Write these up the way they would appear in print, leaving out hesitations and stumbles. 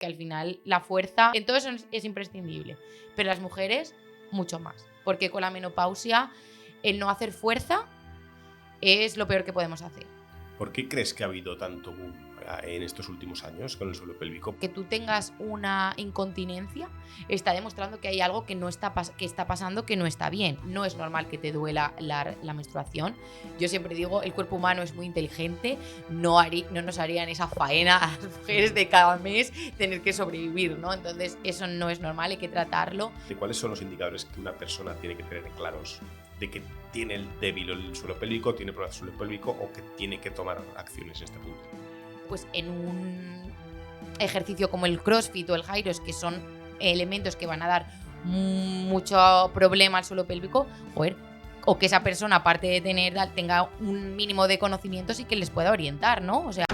que al final la fuerza en todo eso es imprescindible, pero las mujeres mucho más, porque con la menopausia el no hacer fuerza es lo peor que podemos hacer. ¿Por qué crees que ha habido tanto boom en estos últimos años con el suelo pélvico? Que tú tengas una incontinencia está demostrando que hay algo que está pasando que no está bien. No es normal que te duela la menstruación. Yo siempre digo, el cuerpo humano es muy inteligente, no nos harían esa faena a las mujeres de cada mes tener que sobrevivir, ¿no? Entonces eso no es normal, hay que tratarlo. ¿De cuáles son los indicadores que una persona tiene que tener claros de que tiene el débil el suelo pélvico, tiene problemas del suelo pélvico o que tiene que tomar acciones en este punto? Pues en un ejercicio como el CrossFit o el Gyros, que son elementos que van a dar mucho problema al suelo pélvico, o que esa persona, aparte de tenga un mínimo de conocimientos y que les pueda orientar, ¿no? O sea,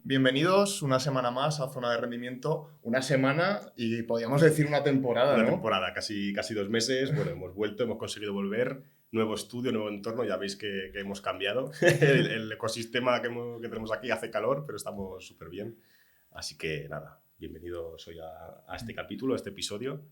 bienvenidos una semana más a Zona de Rendimiento. Una semana y podríamos decir una temporada, Una ¿no? temporada, casi 2 meses. Bueno, hemos vuelto, hemos conseguido volver. Nuevo estudio, nuevo entorno. Ya veis que hemos cambiado. el ecosistema que tenemos aquí hace calor, pero estamos súper bien. Así que nada, bienvenidos hoy a este capítulo, a este episodio.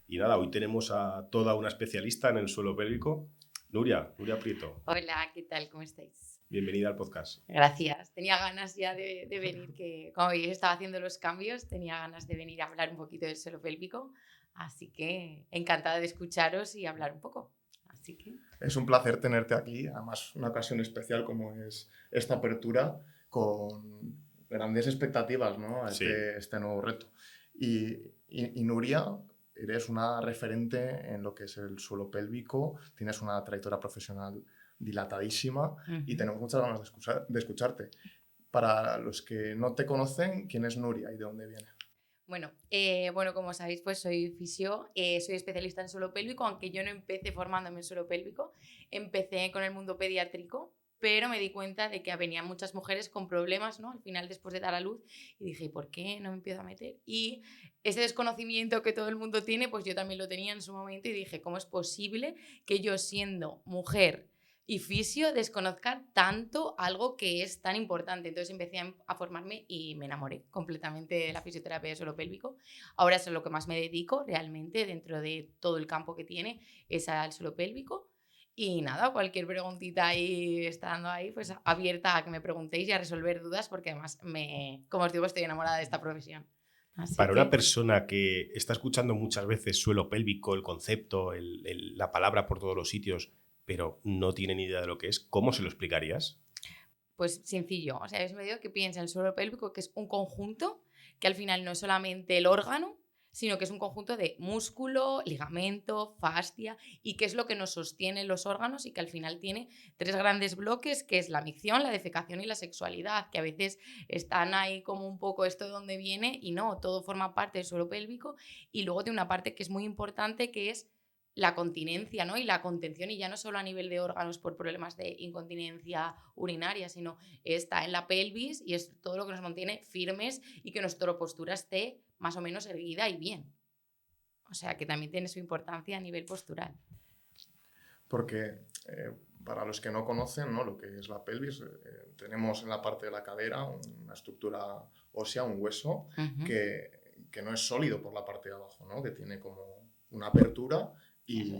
Y nada, hoy tenemos a toda una especialista en el suelo pélvico, Nuria Prieto. hola, ¿qué tal? ¿Cómo estáis? Bienvenida al podcast. Gracias. Tenía ganas ya de venir, que como veis estaba haciendo los cambios, tenía ganas de venir a hablar un poquito del suelo pélvico, así que encantada de escucharos y hablar un poco. Así que Es un placer tenerte aquí, además una ocasión especial como es esta apertura con grandes expectativas, ¿no? Sí. Este nuevo reto. Y Nuria, eres una referente en lo que es el suelo pélvico, tienes una trayectoria profesional dilatadísima y tenemos muchas ganas de escucharte. Para los que no te conocen, ¿quién es Nuria y de dónde viene? Bueno, como sabéis, pues soy fisio, soy especialista en suelo pélvico, aunque yo no empecé formándome en suelo pélvico, empecé con el mundo pediátrico, pero me di cuenta de que venían muchas mujeres con problemas, ¿no? Al final, después de dar a luz, y dije, ¿por qué no me empiezo a meter? Y ese desconocimiento que todo el mundo tiene, pues yo también lo tenía en su momento y dije, ¿cómo es posible que yo, siendo mujer y fisio, desconozca tanto algo que es tan importante? Entonces empecé a formarme y me enamoré completamente de la fisioterapia de suelo pélvico. Ahora es a lo que más me dedico realmente dentro de todo el campo que tiene, es al suelo pélvico. Y nada, cualquier preguntita ahí, estando ahí, pues abierta a que me preguntéis y a resolver dudas, porque además, como os digo, estoy enamorada de esta profesión. Así Para que una persona que está escuchando muchas veces suelo pélvico, el concepto, la palabra por todos los sitios, pero no tiene ni idea de lo que es, ¿cómo se lo explicarías? Pues sencillo, o sea, es medio que piensa el suelo pélvico, que es un conjunto, que al final no es solamente el órgano, sino que es un conjunto de músculo, ligamento, fascia, y que es lo que nos sostiene los órganos, y que al final tiene 3 grandes bloques, que es la micción, la defecación y la sexualidad, que a veces están ahí como un poco esto de dónde viene, y no, todo forma parte del suelo pélvico. Y luego tiene una parte que es muy importante, que es la continencia, ¿no? Y la contención, y ya no solo a nivel de órganos por problemas de incontinencia urinaria, sino está en la pelvis, y es todo lo que nos mantiene firmes y que nuestra postura esté más o menos erguida y bien. O sea, que también tiene su importancia a nivel postural. Porque para los que no conocen, ¿no?, lo que es la pelvis, tenemos en la parte de la cadera una estructura ósea, un hueso, que no es sólido por la parte de abajo, ¿no?, que tiene como una apertura y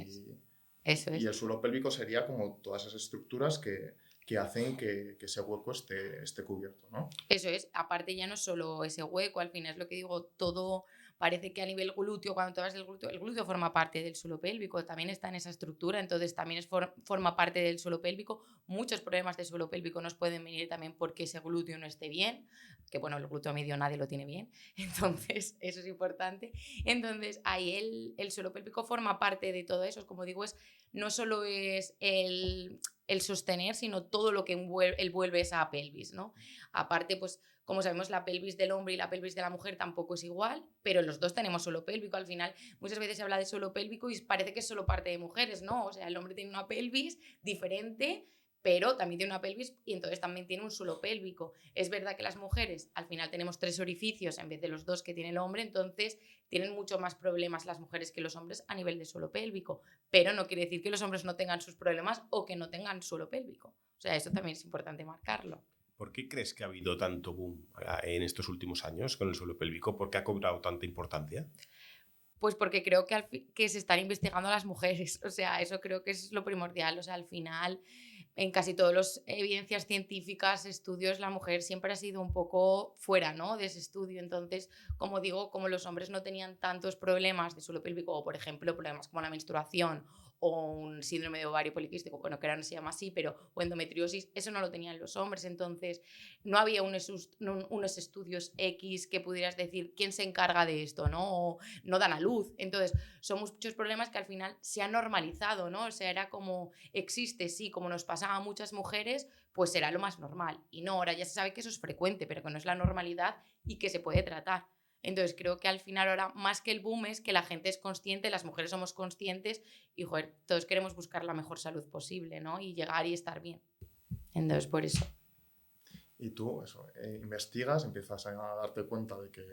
el suelo pélvico sería como todas esas estructuras que hacen que ese hueco esté cubierto, ¿no? Eso es, aparte ya no solo ese hueco, al final es lo que digo, todo parece que a nivel glúteo, cuando te vas del glúteo, el glúteo forma parte del suelo pélvico, también está en esa estructura, entonces también forma parte del suelo pélvico. Muchos problemas de suelo pélvico nos pueden venir también porque ese glúteo no esté bien, que bueno, el glúteo medio nadie lo tiene bien, entonces eso es importante. Entonces ahí el suelo pélvico forma parte de todo eso, como digo, no solo es el sostener, sino todo lo que envuelve esa pelvis, ¿no? Aparte, pues como sabemos, la pelvis del hombre y la pelvis de la mujer tampoco es igual, pero los dos tenemos suelo pélvico. Al final, muchas veces se habla de suelo pélvico y parece que es solo parte de mujeres, ¿no? O sea, el hombre tiene una pelvis diferente, pero también tiene una pelvis y entonces también tiene un suelo pélvico. Es verdad que las mujeres al final tenemos 3 orificios en vez de los 2 que tiene el hombre, entonces tienen mucho más problemas las mujeres que los hombres a nivel de suelo pélvico, pero no quiere decir que los hombres no tengan sus problemas o que no tengan suelo pélvico. O sea, eso también es importante marcarlo. ¿Por qué crees que ha habido tanto boom en estos últimos años con el suelo pélvico? ¿Por qué ha cobrado tanta importancia? Pues porque creo que se están investigando a las mujeres, o sea, eso creo que es lo primordial, o sea, al final, en casi todas las evidencias científicas, estudios, la mujer siempre ha sido un poco fuera, ¿no?, de ese estudio. Entonces, como digo, como los hombres no tenían tantos problemas de suelo pélvico, o por ejemplo, problemas como la menstruación o un síndrome de ovario poliquístico, bueno, que ahora no se llama así, pero o endometriosis, eso no lo tenían los hombres. Entonces, no había unos estudios X que pudieras decir quién se encarga de esto, ¿no? O no dan a luz. Entonces, son muchos problemas que al final se han normalizado, ¿no? O sea, era como, existe, sí, como nos pasa a muchas mujeres, pues será lo más normal. Y no, ahora ya se sabe que eso es frecuente, pero que no es la normalidad y que se puede tratar. Entonces, creo que al final ahora, más que el boom, es que la gente es consciente, las mujeres somos conscientes y, joder, todos queremos buscar la mejor salud posible, ¿no? Y llegar y estar bien. Entonces, por eso. Y tú, eso, investigas, empiezas a darte cuenta de que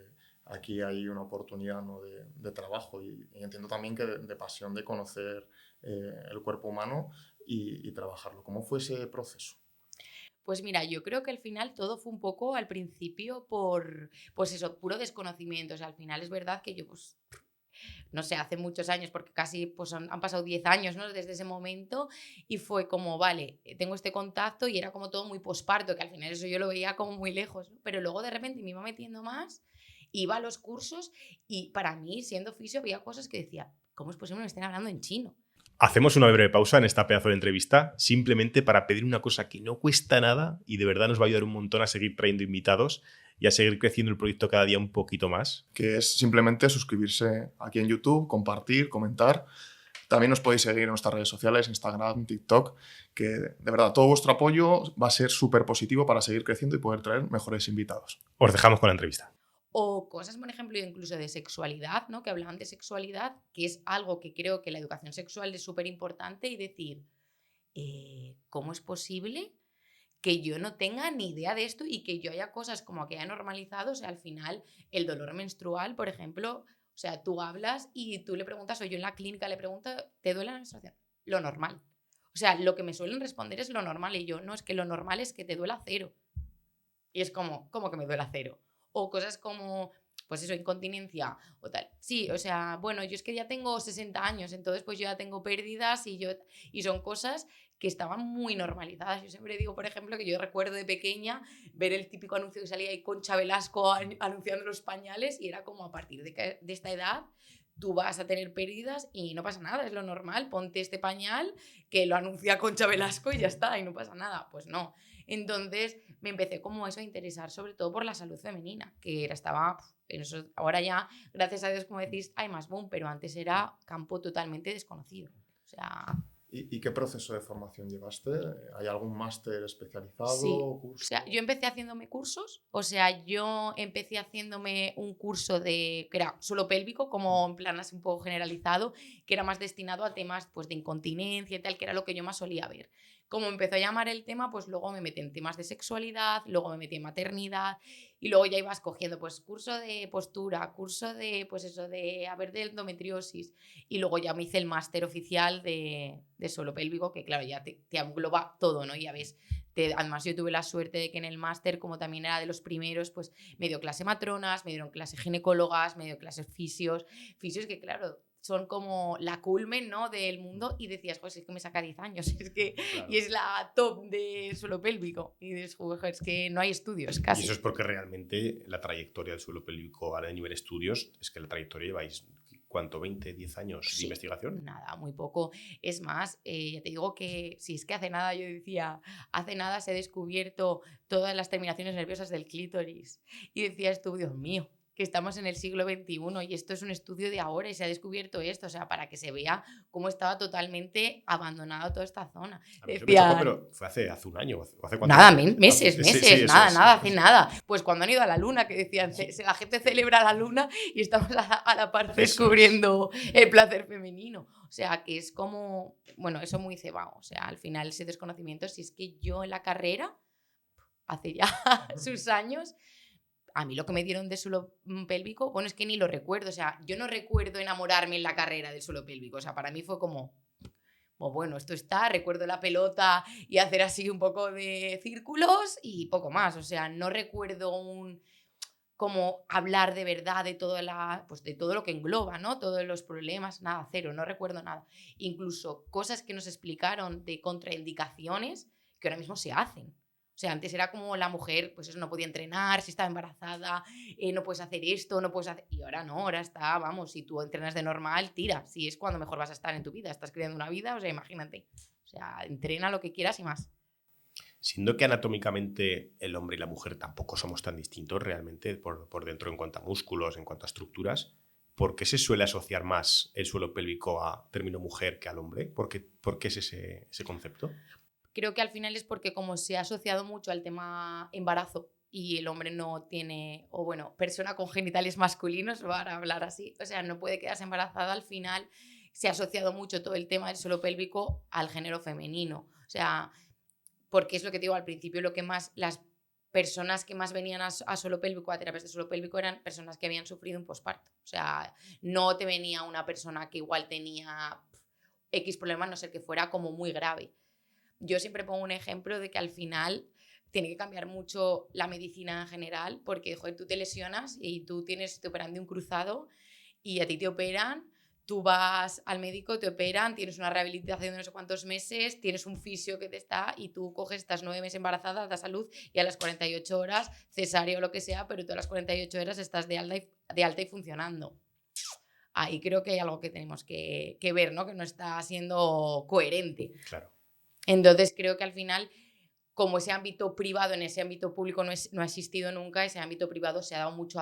aquí hay una oportunidad, ¿no?, de trabajo y entiendo también que de pasión de conocer el cuerpo humano y trabajarlo. ¿Cómo fue ese proceso? Pues mira, yo creo que al final todo fue un poco al principio por, pues eso, puro desconocimiento. O sea, al final es verdad que yo, pues, no sé, hace muchos años, porque casi pues han pasado 10 años, ¿no?, desde ese momento, y fue como, vale, tengo este contacto y era como todo muy posparto, que al final eso yo lo veía como muy lejos, ¿no? Pero luego de repente me iba metiendo más, iba a los cursos y para mí, siendo fisio, había cosas que decía, ¿cómo es posible que me estén hablando en chino? Hacemos una breve pausa en esta pedazo de entrevista, simplemente para pedir una cosa que no cuesta nada y de verdad nos va a ayudar un montón a seguir trayendo invitados y a seguir creciendo el proyecto cada día un poquito más. Que es simplemente suscribirse aquí en YouTube, compartir, comentar. También nos podéis seguir en nuestras redes sociales, Instagram, TikTok, que de verdad todo vuestro apoyo va a ser súper positivo para seguir creciendo y poder traer mejores invitados. Os dejamos con la entrevista. O cosas, por ejemplo, incluso de sexualidad, ¿no?, que hablaban de sexualidad, que es algo que creo que la educación sexual es súper importante, y decir, ¿cómo es posible que yo no tenga ni idea de esto y que yo haya cosas como que haya normalizado? O sea, al final, el dolor menstrual, por ejemplo, o sea, tú hablas y tú le preguntas, o yo en la clínica le pregunto, ¿te duele la menstruación? Lo normal. O sea, lo que me suelen responder es lo normal, y yo, no, es que lo normal es que te duela cero. Y es como, ¿cómo que me duele cero? O cosas como, pues eso, incontinencia o tal. Sí, o sea, bueno, yo es que ya tengo 60 años, entonces pues yo ya tengo pérdidas y son cosas que estaban muy normalizadas. Yo siempre digo, por ejemplo, que yo recuerdo de pequeña ver el típico anuncio que salía ahí Concha Velasco anunciando los pañales, y era como, a partir de esta edad tú vas a tener pérdidas y no pasa nada, es lo normal, ponte este pañal que lo anuncia Concha Velasco y ya está, y no pasa nada. Pues no. Entonces me empecé como eso a interesar sobre todo por la salud femenina, que estaba en eso. Ahora ya, gracias a Dios, como decís, hay más boom, pero antes era campo totalmente desconocido. O sea, ¿Y qué proceso de formación llevaste? ¿Hay algún máster especializado? sí. Curso? O sea, yo empecé haciéndome cursos. O sea, yo empecé haciéndome un curso que era suelo pélvico, como en plan así un poco generalizado, que era más destinado a temas pues de incontinencia y tal, que era lo que yo más solía ver. Como empezó a llamar el tema, pues luego me metí en temas de sexualidad, luego me metí en maternidad, y luego ya ibas cogiendo pues curso de postura, curso de pues eso, de de endometriosis, y luego ya me hice el máster oficial de suelo pélvico, que claro, ya te engloba todo, ¿no? Y ya ves, además yo tuve la suerte de que en el máster, como también era de los primeros, pues me dio clase matronas, me dieron clase ginecólogas, me dio clases fisios que claro, son como la culmen, ¿no?, del mundo, y decías, pues es que me saca 10 años, es que, Claro. y es la top de suelo pélvico, y dices, joder, es que no hay estudios Y casi. eso es porque realmente la trayectoria del suelo pélvico ahora a nivel estudios es que la trayectoria lleváis, ¿cuánto? ¿20, 10 años de Sí, investigación? nada, muy poco. Es más, ya te digo que si es que hace nada, yo decía, hace nada se ha descubierto todas las terminaciones nerviosas del clítoris. Y decías tú, Dios mío, que estamos en el siglo XXI y esto es un estudio de ahora y se ha descubierto esto. O sea, para que se vea cómo estaba totalmente abandonada toda esta zona. A mí eso me chocó, pero fue hace un año. ¿Hace cuánto? Nada, meses, Sí, meses, sí, eso nada, es. nada, hace nada. Pues cuando han ido a la luna, que decían, la gente celebra la luna y estamos a la par descubriendo el placer femenino. O sea, que es como, bueno, eso muy cebado. O sea, al final ese desconocimiento, si es que yo en la carrera, hace ya sus años, a mí lo que me dieron de suelo pélvico, bueno, es que ni lo recuerdo. O sea, yo no recuerdo enamorarme en la carrera del suelo pélvico. O sea, para mí fue como, bueno, esto está, recuerdo la pelota y hacer así un poco de círculos y poco más. O sea, no recuerdo como hablar de verdad de pues de todo lo que engloba, ¿no? Todos los problemas, nada, cero, no recuerdo nada. Incluso cosas que nos explicaron de contraindicaciones que ahora mismo se hacen. O sea, antes era como la mujer, pues eso, no podía entrenar, si estaba embarazada, no puedes hacer esto, no puedes hacer... Y ahora no, ahora está, vamos, si tú entrenas de normal, tira. Si es cuando mejor vas a estar en tu vida, estás creando una vida, o sea, imagínate. O sea, entrena lo que quieras y más. Siendo que anatómicamente el hombre y la mujer tampoco somos tan distintos realmente por dentro en cuanto a músculos, en cuanto a estructuras, ¿por qué se suele asociar más el suelo pélvico a término mujer que al hombre? ¿Por qué es ese concepto? Creo que al final es porque como se ha asociado mucho al tema embarazo y el hombre no tiene, o bueno, persona con genitales masculinos, para hablar así, o sea, no puede quedarse embarazada, al final se ha asociado mucho todo el tema del suelo pélvico al género femenino. O sea, porque es lo que te digo al principio, lo que más las personas que más venían a suelo pélvico, a terapias de suelo pélvico, eran personas que habían sufrido un posparto. O sea, no te venía una persona que igual tenía X problema, a no ser que fuera como muy grave. Yo siempre pongo un ejemplo de que al final tiene que cambiar mucho la medicina en general, porque joder, tú te lesionas y te operan de un cruzado y a ti te operan, tú vas al médico, te operan, tienes una rehabilitación de no sé cuántos meses, tienes un fisio que te está y tú coges, estás 9 meses embarazada, das a luz y a las 48 horas, cesárea o lo que sea, pero tú a las 48 horas estás de alta y funcionando. Ahí creo que hay algo que tenemos que ver, ¿no? Que no está siendo coherente. Claro. Entonces creo que al final, como ese ámbito privado en ese ámbito público no ha existido nunca, ese ámbito privado se ha dado mucho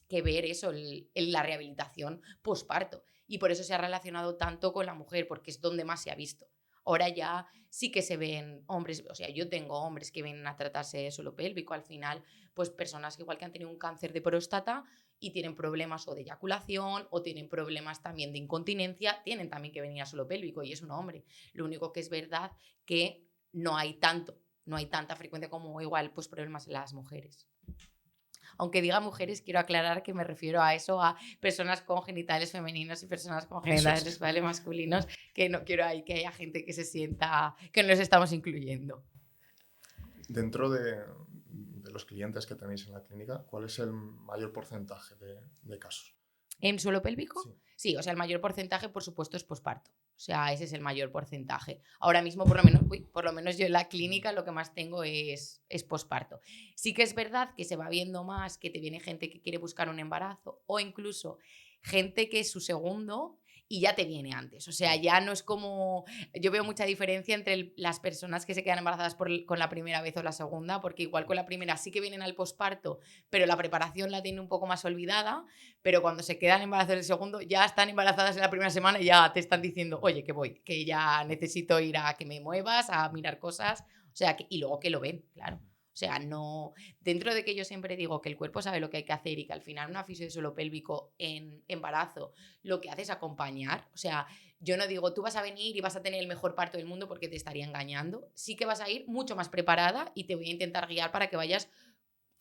que ver eso, la rehabilitación posparto. Y por eso se ha relacionado tanto con la mujer, porque es donde más se ha visto. Ahora ya sí que se ven hombres, o sea, yo tengo hombres que vienen a tratarse de suelo pélvico, al final, pues personas igual que han tenido un cáncer de próstata y tienen problemas o de eyaculación o tienen problemas también de incontinencia, tienen también que venir a suelo pélvico y es un hombre. Lo único que es verdad que no hay tanta frecuencia como igual pues problemas en las mujeres. Aunque diga mujeres, quiero aclarar que me refiero a eso, a personas con genitales femeninos y personas con genitales masculinos, que no quiero ahí que haya gente que se sienta que no les estamos incluyendo. Dentro de los clientes que tenéis en la clínica, ¿cuál es el mayor porcentaje de casos? ¿En suelo pélvico? Sí. Sí, o sea, el mayor porcentaje, por supuesto, es posparto. O sea, ese es el mayor porcentaje. Ahora mismo, por lo menos yo en la clínica lo que más tengo es posparto. Sí que es verdad que se va viendo más que te viene gente que quiere buscar un embarazo o incluso gente que es su segundo y ya te viene antes. O sea, ya no es como... Yo veo mucha diferencia entre las personas que se quedan embarazadas con la primera vez o la segunda, porque igual con la primera sí que vienen al posparto, pero la preparación la tienen un poco más olvidada, pero cuando se quedan embarazadas del segundo, ya están embarazadas en la primera semana y ya te están diciendo, oye, que voy, que ya necesito ir a que me muevas, a mirar cosas, o sea, y luego que lo ven, claro. O sea, no, dentro de que yo siempre digo que el cuerpo sabe lo que hay que hacer y que al final una fisio de suelo pélvico en embarazo lo que hace es acompañar. O sea, yo no digo tú vas a venir y vas a tener el mejor parto del mundo porque te estaría engañando. Sí que vas a ir mucho más preparada y te voy a intentar guiar para que vayas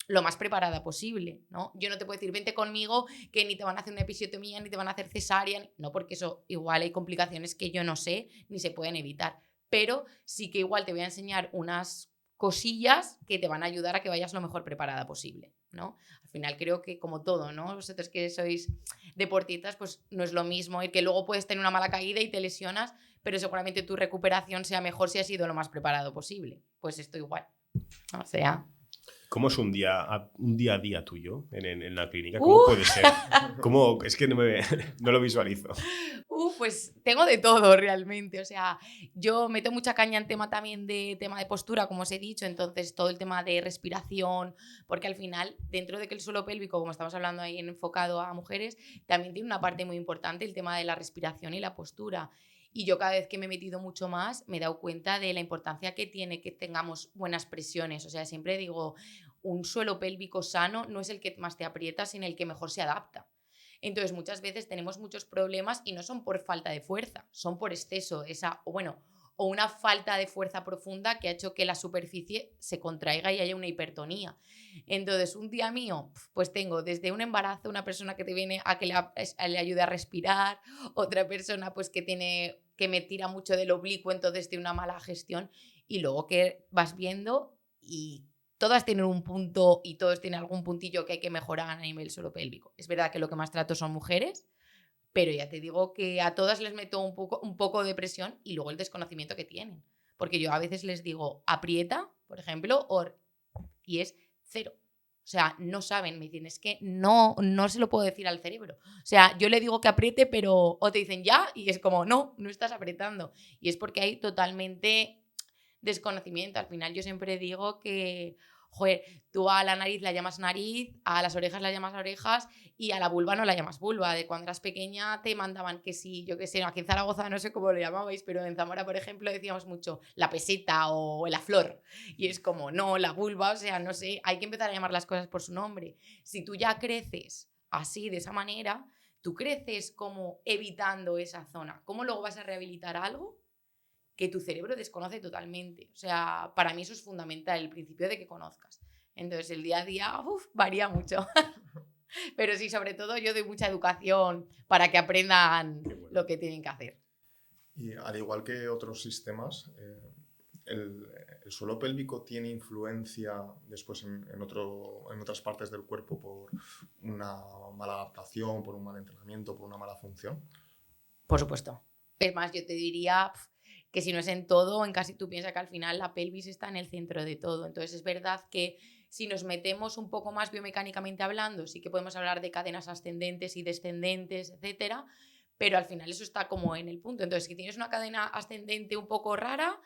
lo más preparada posible, ¿no? Yo no te puedo decir, vente conmigo, que ni te van a hacer una episiotomía, ni te van a hacer cesárea, no, porque eso igual hay complicaciones que yo no sé ni se pueden evitar. Pero sí que igual te voy a enseñar unas cosillas que te van a ayudar a que vayas lo mejor preparada posible, ¿no? Al final creo que como todo, ¿no? Vosotros que sois deportistas, pues no es lo mismo y que luego puedes tener una mala caída y te lesionas, pero seguramente tu recuperación sea mejor si has sido lo más preparado posible. Pues esto igual. O sea... ¿Cómo es un día a día tuyo en la clínica? ¿Cómo puede ser? ¿Cómo? Es que no lo visualizo. Pues tengo de todo realmente, o sea, yo meto mucha caña en tema también de tema de postura, como os he dicho, entonces todo el tema de respiración, porque al final, dentro de que el suelo pélvico, como estamos hablando ahí enfocado a mujeres, también tiene una parte muy importante el tema de la respiración y la postura. Y yo cada vez que me he metido mucho más me he dado cuenta de la importancia que tiene que tengamos buenas presiones. O sea, siempre digo, un suelo pélvico sano no es el que más te aprieta, sino el que mejor se adapta. Entonces, muchas veces tenemos muchos problemas y no son por falta de fuerza, son por exceso, o una falta de fuerza profunda que ha hecho que la superficie se contraiga y haya una hipertonía. Entonces, un día mío, pues tengo desde un embarazo, una persona que te viene a que le ayude a respirar, otra persona pues que tiene que me tira mucho del oblicuo, entonces tiene una mala gestión, y luego que vas viendo y todas tienen un punto y todos tienen algún puntillo que hay que mejorar a nivel suelo pélvico. Es verdad que lo que más trato son mujeres, pero ya te digo que a todas les meto un poco de presión y luego el desconocimiento que tienen. Porque yo a veces les digo, aprieta, por ejemplo, y es 0. O sea, no saben, me dicen, es que no se lo puedo decir al cerebro. O sea, yo le digo que apriete, pero o te dicen ya, y es como, no estás apretando. Y es porque hay totalmente desconocimiento. Al final yo siempre digo que, joder, tú a la nariz la llamas nariz, a las orejas la llamas orejas y a la vulva no la llamas vulva. De cuando eras pequeña te mandaban que sí, yo qué sé, aquí en Zaragoza no sé cómo lo llamabais, pero en Zamora, por ejemplo, decíamos mucho la peseta o la flor. Y es como, no, la vulva, o sea, no sé, hay que empezar a llamar las cosas por su nombre. Si tú ya creces así, de esa manera, tú creces como evitando esa zona. ¿Cómo luego vas a rehabilitar algo que tu cerebro desconoce totalmente? O sea, para mí eso es fundamental, el principio de que conozcas. Entonces, el día a día varía mucho. Pero sí, sobre todo yo doy mucha educación para que aprendan lo que tienen que hacer. Y al igual que otros sistemas, el suelo pélvico tiene influencia después en otras partes del cuerpo por una mala adaptación, por un mal entrenamiento, por una mala función. Por supuesto. Es más, yo te diría que si no es en todo, en casi tú piensas que al final la pelvis está en el centro de todo. Entonces es verdad que si nos metemos un poco más biomecánicamente hablando, sí que podemos hablar de cadenas ascendentes y descendentes, etcétera, pero al final eso está como en el punto. Entonces, si tienes una cadena ascendente un poco rara,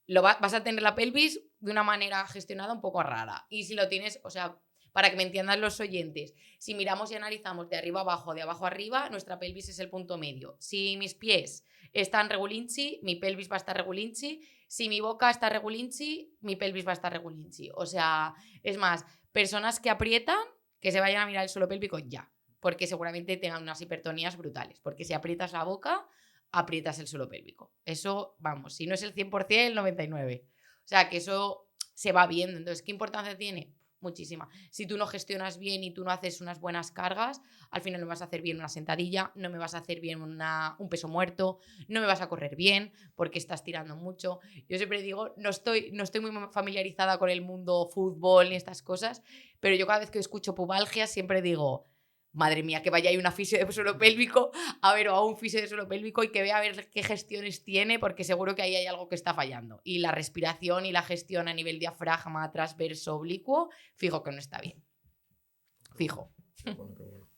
vas a tener la pelvis de una manera gestionada un poco rara. Y si lo tienes, o sea, para que me entiendan los oyentes, si miramos y analizamos de arriba abajo, de abajo arriba, nuestra pelvis es el punto medio. Si mis pies están regulinchi, mi pelvis va a estar regulinchi. Si mi boca está regulinchi, mi pelvis va a estar regulinchi. O sea, es más, personas que aprietan, que se vayan a mirar el suelo pélvico ya, porque seguramente tengan unas hipertonías brutales. Porque si aprietas la boca, aprietas el suelo pélvico. Eso, vamos, si no es el 100%, el 99%. O sea, que eso se va viendo. Entonces, ¿qué importancia tiene? Muchísima. Si tú no gestionas bien y tú no haces unas buenas cargas, al final no vas a hacer bien una sentadilla, no me vas a hacer bien un peso muerto, no me vas a correr bien porque estás tirando mucho. Yo siempre digo, no estoy muy familiarizada con el mundo fútbol ni estas cosas, pero yo cada vez que escucho pubalgia siempre digo, madre mía, que vaya ahí una fisio de suelo pélvico a ver, o a un fisio de suelo pélvico y que vea a ver qué gestiones tiene, porque seguro que ahí hay algo que está fallando. Y la respiración y la gestión a nivel diafragma, transverso, oblicuo, fijo que no está bien. Fijo. Qué bueno, qué bueno.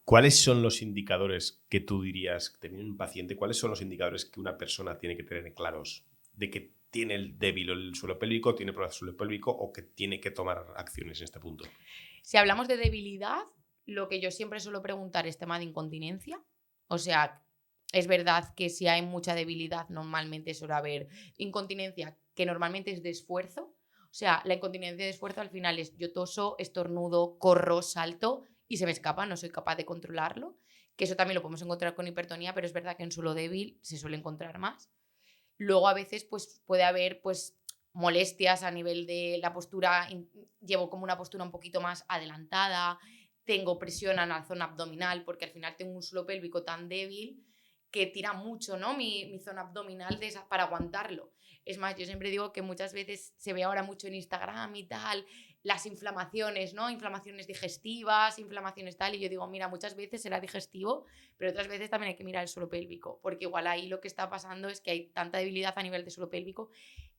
¿Cuáles son los indicadores que tú dirías, teniendo un paciente, cuáles son los indicadores que una persona tiene que tener claros de que tiene el débil el suelo pélvico, tiene problemas del suelo pélvico o que tiene que tomar acciones en este punto? Si hablamos de debilidad, lo que yo siempre suelo preguntar es tema de incontinencia. O sea, es verdad que si hay mucha debilidad, normalmente suele haber incontinencia, que normalmente es de esfuerzo. O sea, la incontinencia de esfuerzo al final es yo toso, estornudo, corro, salto y se me escapa, no soy capaz de controlarlo. Que eso también lo podemos encontrar con hipertonía, pero es verdad que en suelo débil se suele encontrar más. Luego a veces pues, puede haber pues, molestias a nivel de la postura, llevo como una postura un poquito más adelantada, tengo presión en la zona abdominal porque al final tengo un suelo pélvico tan débil que tira mucho, ¿no? mi zona abdominal para aguantarlo. Es más, yo siempre digo que muchas veces se ve ahora mucho en Instagram y tal, las inflamaciones, ¿no? Inflamaciones digestivas, inflamaciones tal, y yo digo, mira, muchas veces será digestivo, pero otras veces también hay que mirar el suelo pélvico, porque igual ahí lo que está pasando es que hay tanta debilidad a nivel de suelo pélvico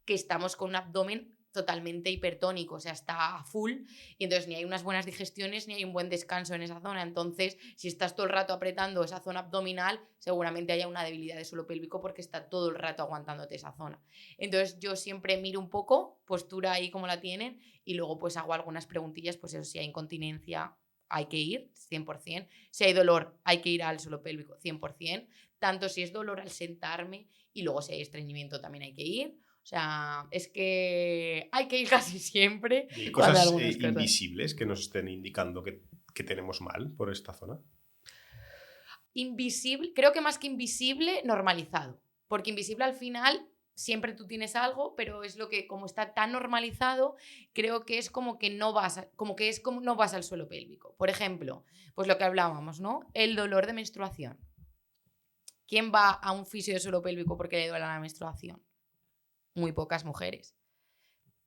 que estamos con un abdomen totalmente hipertónico, o sea, está a full y entonces ni hay unas buenas digestiones ni hay un buen descanso en esa zona. Entonces, si estás todo el rato apretando esa zona abdominal, seguramente haya una debilidad de suelo pélvico porque está todo el rato aguantándote esa zona. Entonces, yo siempre miro un poco, postura ahí como la tienen y luego pues hago algunas preguntillas, pues eso, si hay incontinencia hay que ir, 100%. Si hay dolor, hay que ir al suelo pélvico, 100%. Tanto si es dolor al sentarme y luego si hay estreñimiento también hay que ir. O sea, es que hay que ir casi siempre. ¿Y hay cuando hay cosas algunas cosas invisibles que nos estén indicando que tenemos mal por esta zona? invisible, creo que más que invisible, normalizado. Porque invisible al final siempre tú tienes algo, pero es lo que como está tan normalizado, creo que es como que no vas, como que es como no vas al suelo pélvico. Por ejemplo, pues lo que hablábamos, ¿no? El dolor de menstruación. ¿quién va a un fisio de suelo pélvico porque le duele la menstruación? Muy pocas mujeres.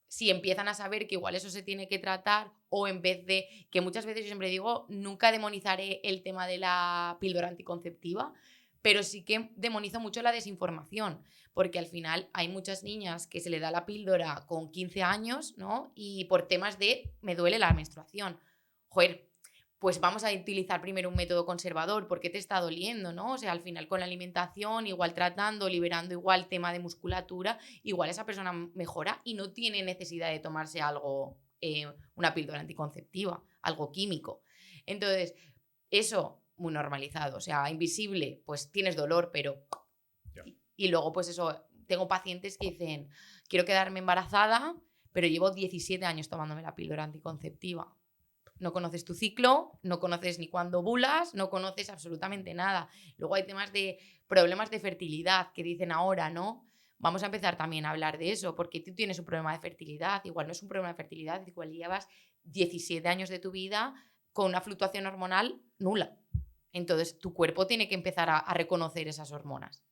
Si empiezan a saber que igual eso se tiene que tratar, o en vez de, que muchas veces yo siempre digo, nunca demonizaré el tema de la píldora anticonceptiva, pero sí que demonizo mucho la desinformación, porque al final hay muchas niñas que se le da la píldora con 15 años, ¿no? Y por temas de me duele la menstruación. Joder, pues vamos a utilizar primero un método conservador, porque te está doliendo, ¿no? O sea, al final con la alimentación, igual tratando, liberando igual tema de musculatura, igual esa persona mejora y no tiene necesidad de tomarse algo, una píldora anticonceptiva, algo químico. Entonces, eso muy normalizado, o sea, invisible, pues tienes dolor, pero... Y luego, pues eso, tengo pacientes que dicen, quiero quedarme embarazada, pero llevo 17 años tomándome la píldora anticonceptiva. No conoces tu ciclo, no conoces ni cuándo ovulas, no conoces absolutamente nada. Luego hay temas de problemas de fertilidad que dicen ahora, ¿no? Vamos a empezar también a hablar de eso, porque tú tienes un problema de fertilidad, igual no es un problema de fertilidad, igual llevas 17 años de tu vida con una fluctuación hormonal nula. Entonces, tu cuerpo tiene que empezar a reconocer esas hormonas.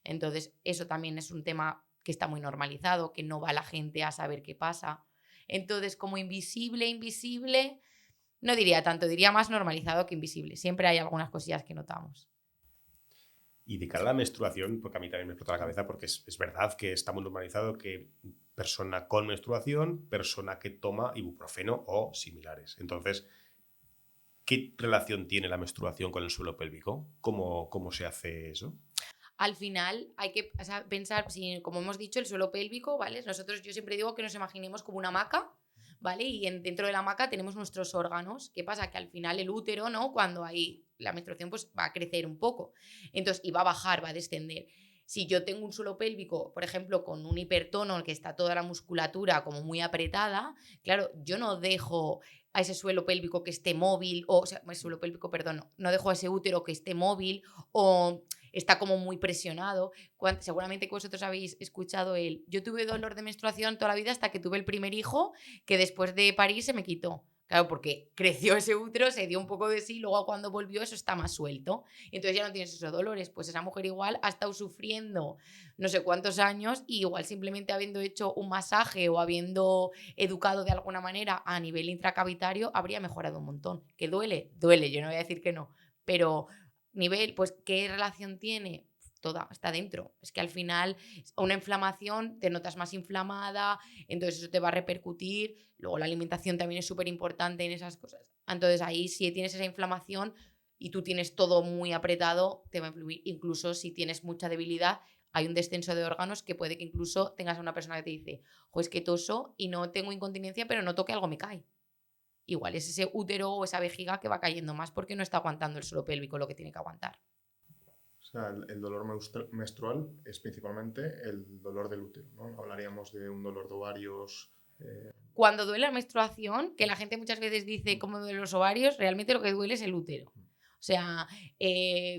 Entonces, eso también es un tema que está muy normalizado, que no va la gente a saber qué pasa. Entonces, como invisible, no diría tanto, diría más normalizado que invisible. Siempre hay algunas cosillas que notamos. Y de cara a la menstruación, porque a mí también me explota la cabeza, porque es verdad que está muy normalizado que persona con menstruación, persona que toma ibuprofeno o similares. Entonces, ¿qué relación tiene la menstruación con el suelo pélvico? ¿Cómo se hace eso? Al final hay que pensar, si, como hemos dicho, el suelo pélvico, ¿vale? Yo siempre digo que nos imaginemos como una hamaca, ¿vale? Y dentro de la hamaca tenemos nuestros órganos. ¿Qué pasa? Que al final el útero, ¿no? Cuando hay la menstruación, pues va a crecer un poco. Entonces, y va a bajar, va a descender. Si yo tengo un suelo pélvico, por ejemplo, con un hipertono que está toda la musculatura como muy apretada, claro, yo no dejo a ese suelo pélvico que esté móvil, o sea, el suelo pélvico, perdón, no dejo a ese útero que esté móvil o está como muy presionado. Seguramente que vosotros habéis escuchado yo tuve dolor de menstruación toda la vida hasta que tuve el primer hijo, que después de parir se me quitó. Claro, porque creció ese útero, se dio un poco de sí, luego cuando volvió eso está más suelto. Entonces ya no tienes esos dolores. Pues esa mujer igual ha estado sufriendo no sé cuántos años y igual simplemente habiendo hecho un masaje o habiendo educado de alguna manera a nivel intracavitario habría mejorado un montón. ¿Que duele? Duele, yo no voy a decir que no. Pero nivel, pues, ¿qué relación tiene? Toda, está dentro. Es que al final una inflamación, te notas más inflamada, entonces eso te va a repercutir. Luego la alimentación también es súper importante en esas cosas. Entonces ahí si tienes esa inflamación y tú tienes todo muy apretado, te va a influir. Incluso si tienes mucha debilidad, hay un descenso de órganos que puede que incluso tengas a una persona que te dice, es que toso y no tengo incontinencia, pero noto que algo me cae. Igual es ese útero o esa vejiga que va cayendo más porque no está aguantando el suelo pélvico lo que tiene que aguantar. O sea, el dolor menstrual es principalmente el dolor del útero, ¿no? Hablaríamos de un dolor de ovarios. Cuando duele la menstruación, que la gente muchas veces dice cómo duelen los ovarios, realmente lo que duele es el útero. O sea,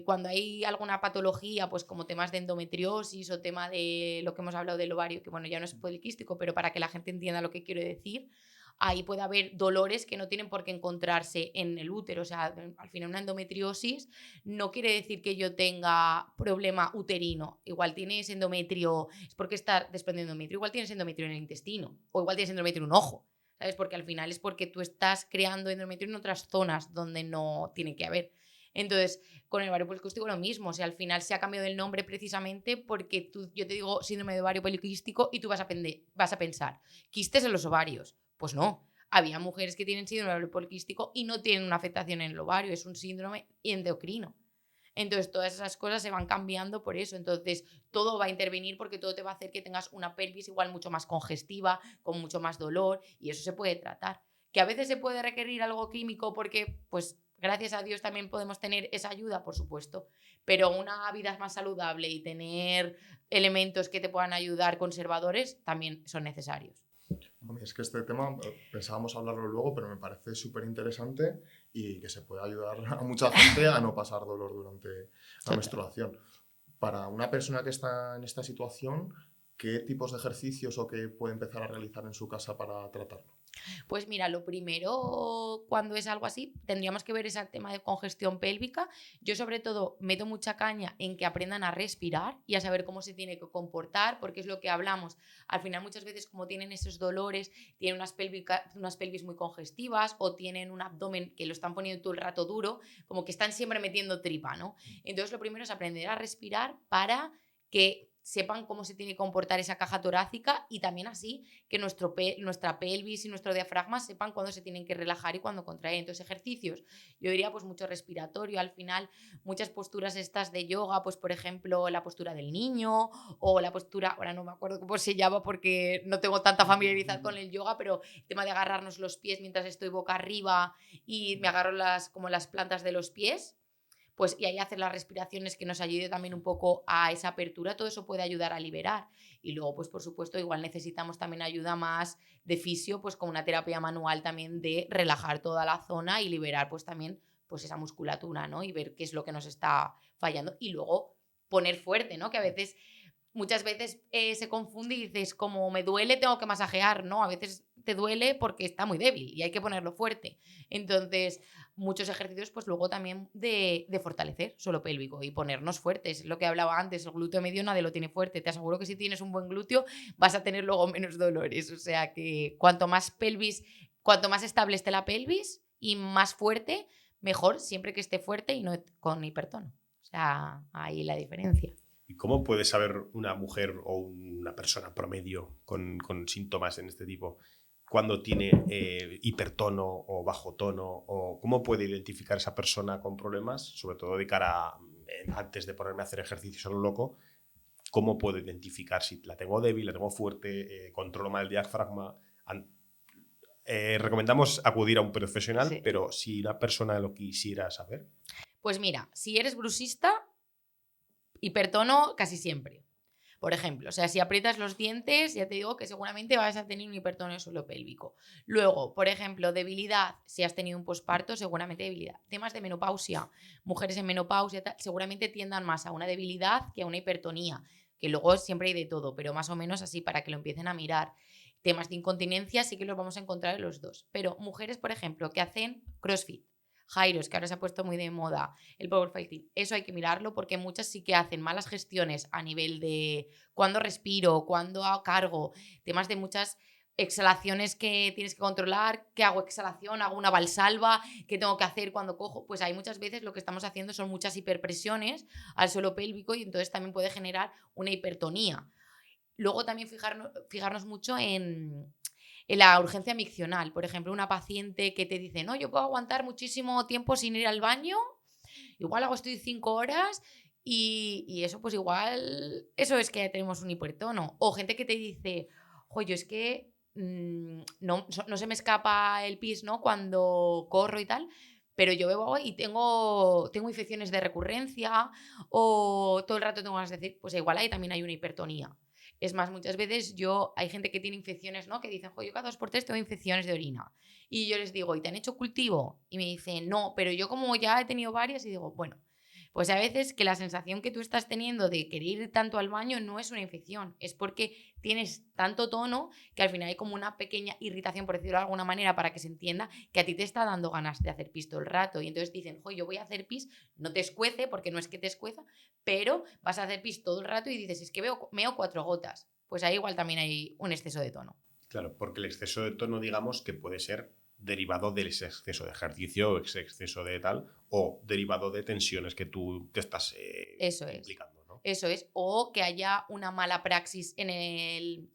cuando hay alguna patología, pues como temas de endometriosis o tema de lo que hemos hablado del ovario, que bueno, ya no es poliquístico, pero para que la gente entienda lo que quiero decir, ahí puede haber dolores que no tienen por qué encontrarse en el útero. O sea, al final una endometriosis no quiere decir que yo tenga problema uterino. Igual tienes endometrio, es porque está desprendiendo endometrio. Igual tienes endometrio en el intestino o igual tienes endometrio en un ojo. ¿Sabes? Porque al final es porque tú estás creando endometrio en otras zonas donde no tiene que haber. Entonces, con el ovario poliquístico lo mismo. O sea, al final se ha cambiado el nombre precisamente porque yo te digo síndrome de ovario poliquístico y tú vas a pensar, quistes en los ovarios. Pues no. Había mujeres que tienen síndrome de ovario poliquístico y no tienen una afectación en el ovario, es un síndrome endocrino. Entonces, todas esas cosas se van cambiando por eso. Entonces, todo va a intervenir porque todo te va a hacer que tengas una pelvis igual mucho más congestiva, con mucho más dolor, y eso se puede tratar. Que a veces se puede requerir algo químico porque, pues, gracias a Dios también podemos tener esa ayuda, por supuesto, pero una vida más saludable y tener elementos que te puedan ayudar conservadores también son necesarios. Es que este tema pensábamos hablarlo luego, pero me parece súper interesante y que se puede ayudar a mucha gente a no pasar dolor durante la menstruación. Para una persona que está en esta situación, ¿qué tipos de ejercicios o qué puede empezar a realizar en su casa para tratarlo? Pues mira, lo primero cuando es algo así, tendríamos que ver ese tema de congestión pélvica. Yo sobre todo meto mucha caña en que aprendan a respirar y a saber cómo se tiene que comportar, porque es lo que hablamos. Al final muchas veces como tienen esos dolores, tienen unas pelvis muy congestivas o tienen un abdomen que lo están poniendo todo el rato duro, como que están siempre metiendo tripa, ¿no? Entonces lo primero es aprender a respirar para que sepan cómo se tiene que comportar esa caja torácica y también así que nuestra pelvis y nuestro diafragma sepan cuándo se tienen que relajar y cuándo contraer. Entonces, ejercicios, yo diría pues mucho respiratorio, al final muchas posturas estas de yoga, pues por ejemplo la postura del niño o la postura, ahora no me acuerdo cómo se llama porque no tengo tanta familiaridad con el yoga, pero el tema de agarrarnos los pies mientras estoy boca arriba y me agarro como las plantas de los pies, pues y ahí hacer las respiraciones que nos ayude también un poco a esa apertura, todo eso puede ayudar a liberar. Y luego, pues por supuesto, igual necesitamos también ayuda más de fisio, pues con una terapia manual también de relajar toda la zona y liberar pues también pues esa musculatura, ¿no? Y ver qué es lo que nos está fallando y luego poner fuerte, ¿no? Que a veces muchas veces se confunde y dices, como me duele, tengo que masajear, ¿no? A veces te duele porque está muy débil y hay que ponerlo fuerte. Entonces, muchos ejercicios, pues luego también de fortalecer suelo pélvico y ponernos fuertes. Lo que hablaba antes, el glúteo medio nadie lo tiene fuerte. Te aseguro que si tienes un buen glúteo vas a tener luego menos dolores. O sea que cuanto más estable esté la pelvis y más fuerte, mejor, siempre que esté fuerte y no con hipertono. O sea, ahí la diferencia. ¿Y cómo puede saber una mujer o una persona promedio con síntomas en este tipo cuando tiene hipertono o bajo tono? ¿O cómo puede identificar esa persona con problemas? Sobre todo de cara a, antes de ponerme a hacer ejercicios a lo loco, ¿cómo puedo identificar si la tengo débil, la tengo fuerte, controlo mal el diafragma? Recomendamos acudir a un profesional, Sí. pero si una persona lo quisiera saber. Pues mira, si eres brusista, hipertono casi siempre. Por ejemplo, o sea, si aprietas los dientes, ya te digo que seguramente vas a tener un hipertono en suelo pélvico. Luego, por ejemplo, debilidad, si has tenido un posparto, seguramente debilidad. Temas de menopausia, mujeres en menopausia, seguramente tiendan más a una debilidad que a una hipertonía, que luego siempre hay de todo, pero más o menos así para que lo empiecen a mirar. Temas de incontinencia sí que los vamos a encontrar en los dos. Pero mujeres, por ejemplo, que hacen CrossFit, Jairos, que ahora se ha puesto muy de moda, el powerfighting, eso hay que mirarlo porque muchas sí que hacen malas gestiones a nivel de cuándo respiro, cuándo cargo, temas de muchas exhalaciones que tienes que controlar, qué hago exhalación, hago una valsalva, qué tengo que hacer cuando cojo, pues hay muchas veces lo que estamos haciendo son muchas hiperpresiones al suelo pélvico y entonces también puede generar una hipertonía. Luego también fijarnos mucho en la urgencia miccional. Por ejemplo, una paciente que te dice, no, yo puedo aguantar muchísimo tiempo sin ir al baño, igual estoy 5 horas y eso pues igual, eso es que tenemos un hipertono. O gente que te dice, oye, es que no se me escapa el pis, ¿no? Cuando corro y tal, pero yo bebo agua y tengo infecciones de recurrencia o todo el rato tengo ganas de decir, pues igual ahí también hay una hipertonía. Es más, muchas veces hay gente que tiene infecciones, ¿no? Que dicen, yo cada 2 por 3 tengo infecciones de orina. Y yo les digo, ¿y te han hecho cultivo? Y me dicen, no, pero yo como ya he tenido varias y digo, bueno, pues a veces que la sensación que tú estás teniendo de querer ir tanto al baño no es una infección, es porque tienes tanto tono que al final hay como una pequeña irritación, por decirlo de alguna manera, para que se entienda que a ti te está dando ganas de hacer pis todo el rato. Y entonces dicen, yo voy a hacer pis, no te escuece, porque no es que te escueza, pero vas a hacer pis todo el rato y dices, es que meo 4 gotas. Pues ahí igual también hay un exceso de tono. Claro, porque el exceso de tono, digamos, que puede ser derivado del exceso de ejercicio o ese exceso de tal, o derivado de tensiones que tú te estás implicando, ¿no? Eso es, o que haya una mala praxis en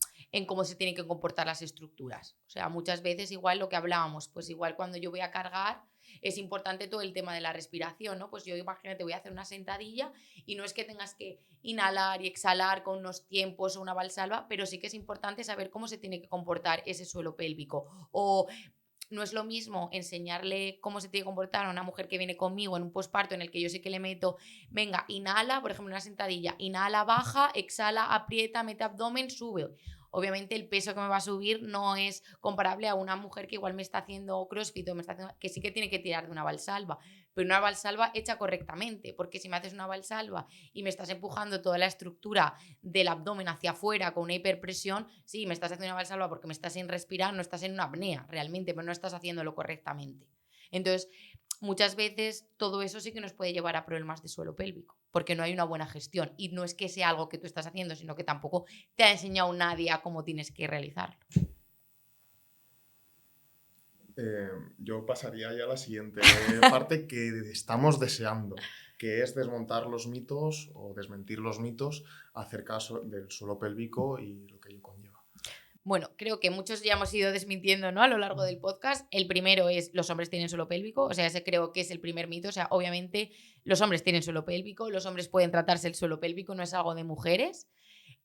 cómo se tienen que comportar las estructuras. O sea, muchas veces igual lo que hablábamos, pues igual cuando yo voy a cargar es importante todo el tema de la respiración, ¿no? Pues yo imagínate, voy a hacer una sentadilla y no es que tengas que inhalar y exhalar con unos tiempos o una valsalva, pero sí que es importante saber cómo se tiene que comportar ese suelo pélvico. O no es lo mismo enseñarle cómo se tiene que comportar a una mujer que viene conmigo en un posparto en el que yo sé que le meto, venga, inhala, por ejemplo, una sentadilla, inhala, baja, exhala, aprieta, mete abdomen, sube. obviamente el peso que me va a subir no es comparable a una mujer que igual me está haciendo crossfit o que sí que tiene que tirar de una valsalva, pero una valsalva hecha correctamente, porque si me haces una valsalva y me estás empujando toda la estructura del abdomen hacia afuera con una hiperpresión, sí, me estás haciendo una valsalva porque me estás sin respirar, no estás en una apnea realmente, pero no estás haciéndolo correctamente. Entonces, muchas veces todo eso sí que nos puede llevar a problemas de suelo pélvico, porque no hay una buena gestión y no es que sea algo que tú estás haciendo, sino que tampoco te ha enseñado nadie a cómo tienes que realizarlo. Yo pasaría ya a la siguiente parte que estamos deseando, que es desmontar los mitos o desmentir los mitos acerca del suelo pélvico y lo que ello conlleva. Bueno, creo que muchos ya hemos ido desmintiendo, ¿no?, a lo largo del podcast. El primero es los hombres tienen suelo pélvico, o sea, ese creo que es el primer mito. O sea, obviamente los hombres tienen suelo pélvico, los hombres pueden tratarse el suelo pélvico, no es algo de mujeres.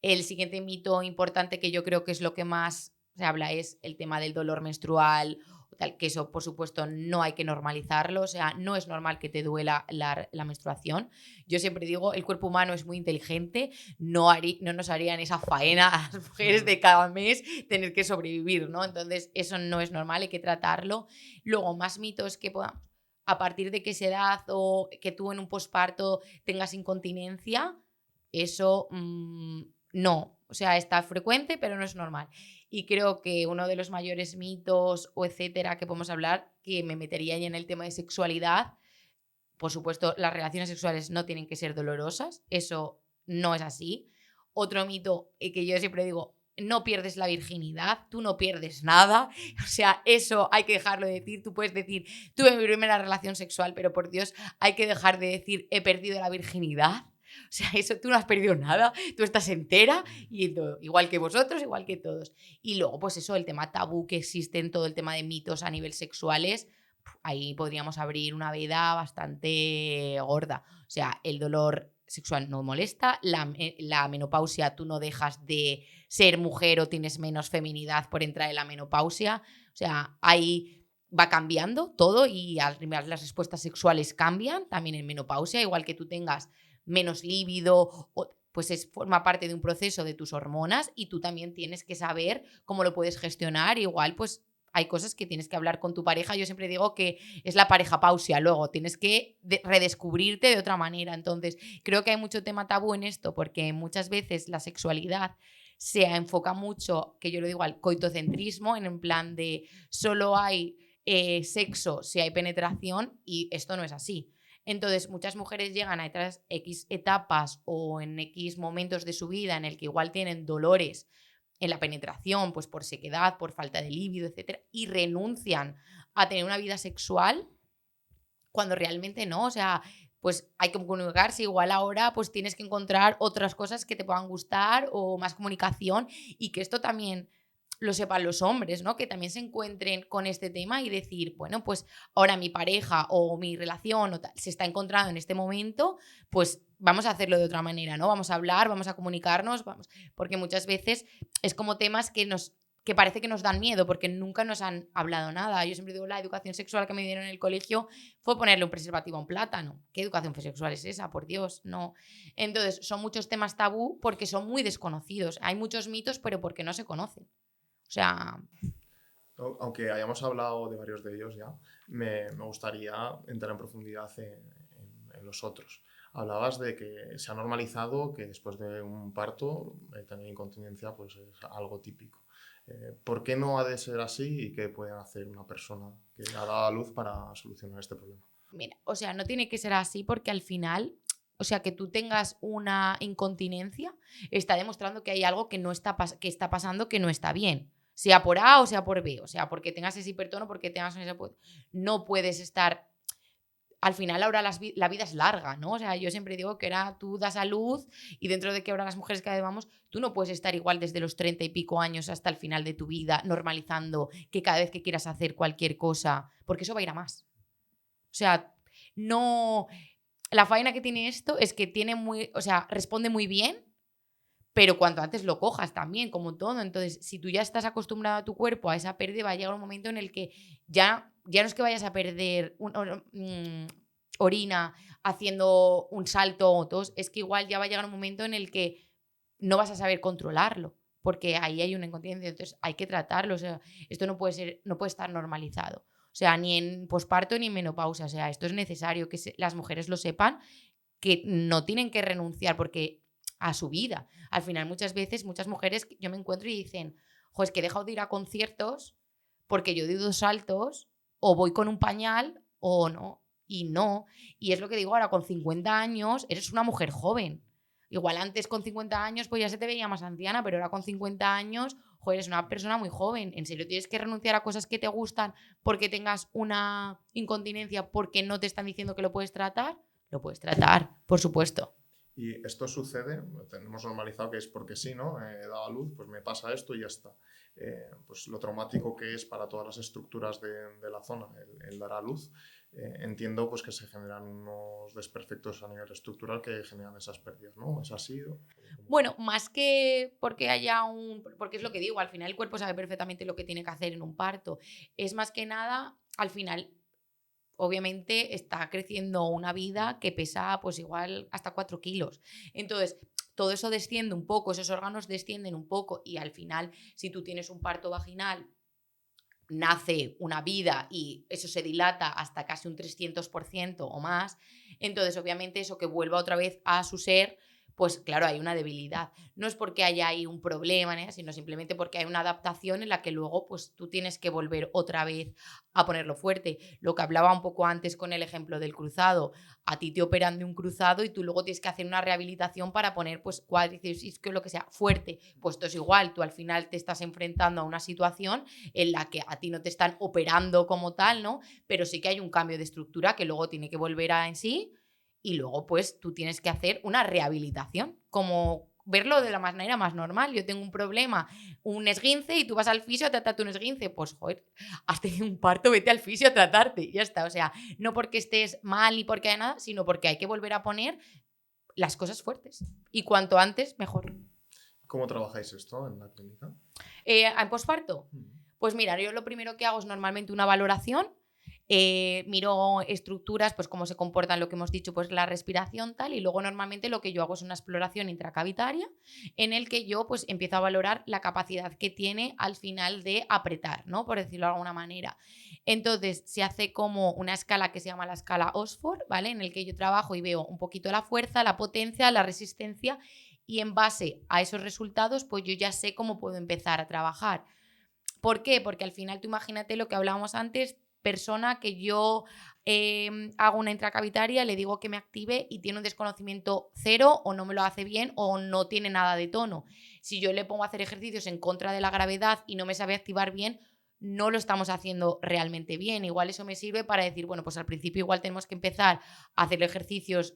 El siguiente mito importante, que yo creo que es lo que más se habla, es el tema del dolor menstrual, o tal, que eso por supuesto no hay que normalizarlo. O sea, no es normal que te duela la menstruación. Yo siempre digo, el cuerpo humano es muy inteligente, no nos harían esa faena a las mujeres de cada mes tener que sobrevivir, ¿no? Entonces eso no es normal, hay que tratarlo. Luego, más mitos que puedan, a partir de qué edad o que tú en un posparto tengas incontinencia, eso no, o sea, está frecuente, pero no es normal. Y creo que uno de los mayores mitos o etcétera que podemos hablar, que me metería ya en el tema de sexualidad, por supuesto, las relaciones sexuales no tienen que ser dolorosas, eso no es así. Otro mito que yo siempre digo, no pierdes la virginidad, tú no pierdes nada, o sea, eso hay que dejarlo de decir. Tú puedes decir, tuve mi primera relación sexual, pero por Dios, hay que dejar de decir, he perdido la virginidad. O sea, eso tú no has perdido nada, tú estás entera y todo, igual que vosotros, igual que todos. Y luego, pues eso, el tema tabú que existe en todo el tema de mitos a nivel sexuales, ahí podríamos abrir una veda bastante gorda. O sea, el dolor sexual no molesta, la menopausia, tú no dejas de ser mujer o tienes menos feminidad por entrar en la menopausia. O sea, ahí va cambiando todo y las respuestas sexuales cambian también en menopausia, igual que tú tengas menos líbido, pues forma parte de un proceso de tus hormonas y tú también tienes que saber cómo lo puedes gestionar. Igual, pues hay cosas que tienes que hablar con tu pareja. Yo siempre digo que es la pareja pausia, luego tienes que redescubrirte de otra manera. Entonces, creo que hay mucho tema tabú en esto, porque muchas veces la sexualidad se enfoca mucho, que yo lo digo, al coitocentrismo, en plan de solo hay sexo si hay penetración, y esto no es así. Entonces, muchas mujeres llegan a X etapas o en X momentos de su vida en el que igual tienen dolores en la penetración, pues por sequedad, por falta de líbido, etcétera, y renuncian a tener una vida sexual cuando realmente no. O sea, pues hay que comunicarse. Igual ahora pues tienes que encontrar otras cosas que te puedan gustar o más comunicación, y que esto también lo sepan los hombres, ¿no? Que también se encuentren con este tema y decir, bueno, pues ahora mi pareja o mi relación o tal, se está encontrando en este momento, pues vamos a hacerlo de otra manera, ¿no? Vamos a hablar, vamos a comunicarnos, vamos, porque muchas veces es como temas que parece que nos dan miedo porque nunca nos han hablado nada. Yo siempre digo, la educación sexual que me dieron en el colegio fue ponerle un preservativo a un plátano. ¿Qué educación sexual es esa? Por Dios, no. Entonces, son muchos temas tabú porque son muy desconocidos. Hay muchos mitos, pero porque no se conocen. O sea... Aunque hayamos hablado de varios de ellos ya, me gustaría entrar en profundidad en los otros. Hablabas de que se ha normalizado que después de un parto tener incontinencia pues es algo típico. ¿Por qué no ha de ser así y qué puede hacer una persona que ha dado a luz para solucionar este problema? Mira, o sea, no tiene que ser así porque al final, o sea, que tú tengas una incontinencia está demostrando que hay algo que que está pasando que no está bien. Sea por A o sea por B. O sea, porque tengas ese hipertono, porque tengas ese... No puedes estar... Al final ahora la vida es larga, ¿no? O sea, yo siempre digo que ahora tú das a luz y dentro de que ahora las mujeres cada vez vamos, tú no puedes estar igual desde los 30 y pico años hasta el final de tu vida normalizando que cada vez que quieras hacer cualquier cosa, porque eso va a ir a más. O sea, no... La faena que tiene esto es que responde muy bien, pero cuanto antes lo cojas también, como todo. Entonces, si tú ya estás acostumbrado a tu cuerpo a esa pérdida, va a llegar un momento en el que ya no es que vayas a perder orina haciendo un salto o tos, es que igual ya va a llegar un momento en el que no vas a saber controlarlo, porque ahí hay una incontinencia, entonces hay que tratarlo, o sea, esto no puede estar normalizado. O sea, ni en posparto ni en menopausia, o sea, esto es necesario que las mujeres lo sepan, que no tienen que renunciar porque a su vida. Al final, muchas veces, muchas mujeres yo me encuentro y dicen, es que he dejado de ir a conciertos porque yo doy 2 saltos o voy con un pañal o no. Y no. Y es lo que digo ahora, con 50 años eres una mujer joven. Igual antes con 50 años pues ya se te veía más anciana, pero ahora con 50 años, eres una persona muy joven. ¿En serio tienes que renunciar a cosas que te gustan porque tengas una incontinencia porque no te están diciendo que lo puedes tratar? Lo puedes tratar, por supuesto. Y esto sucede, tenemos normalizado que es porque sí, ¿no? He dado a luz, pues me pasa esto y ya está. Pues lo traumático que es para todas las estructuras de la zona el dar a luz, entiendo pues que se generan unos desperfectos a nivel estructural que generan esas pérdidas, ¿no? ¿Es así? Bueno, más que porque haya porque es lo que digo, al final el cuerpo sabe perfectamente lo que tiene que hacer en un parto. Es más que nada, al final, obviamente está creciendo una vida que pesa pues igual hasta 4 kilos. Entonces, todo eso desciende un poco, esos órganos descienden un poco y al final, si tú tienes un parto vaginal, nace una vida y eso se dilata hasta casi un 300% o más, entonces obviamente eso que vuelva otra vez a su ser, pues claro, hay una debilidad. No es porque haya ahí un problema, ¿eh? Sino simplemente porque hay una adaptación en la que luego pues tú tienes que volver otra vez a ponerlo fuerte. Lo que hablaba un poco antes con el ejemplo del cruzado, a ti te operan de un cruzado y tú luego tienes que hacer una rehabilitación para poner pues cuádriceps, isquio, lo que sea, fuerte. Pues esto es igual, tú al final te estás enfrentando a una situación en la que a ti no te están operando como tal, ¿no? Pero sí que hay un cambio de estructura que luego tiene que volver a en sí y luego pues tú tienes que hacer una rehabilitación, como verlo de la manera más normal. Yo tengo un problema, un esguince y tú vas al fisio a tratarte un esguince, pues joder, has tenido un parto, vete al fisio a tratarte y ya está. O sea, no porque estés mal ni porque haya nada, sino porque hay que volver a poner las cosas fuertes y cuanto antes mejor. ¿Cómo trabajáis esto en la clínica? ¿En posparto? Pues mira, yo lo primero que hago es normalmente una valoración. Miro estructuras, pues cómo se comportan, lo que hemos dicho, pues la respiración tal, y luego normalmente lo que yo hago es una exploración intracavitaria en el que yo pues empiezo a valorar la capacidad que tiene al final de apretar, ¿no? Por decirlo de alguna manera. Entonces se hace como una escala que se llama la escala Osford, ¿vale? En el que yo trabajo y veo un poquito la fuerza, la potencia, la resistencia y en base a esos resultados pues yo ya sé cómo puedo empezar a trabajar. ¿Por qué? Porque al final tú imagínate lo que hablábamos antes, persona que yo hago una intracavitaria, le digo que me active y tiene un desconocimiento cero o no me lo hace bien o no tiene nada de tono. Si yo le pongo a hacer ejercicios en contra de la gravedad y no me sabe activar bien, no lo estamos haciendo realmente bien. Igual eso me sirve para decir, bueno, pues al principio igual tenemos que empezar a hacer ejercicios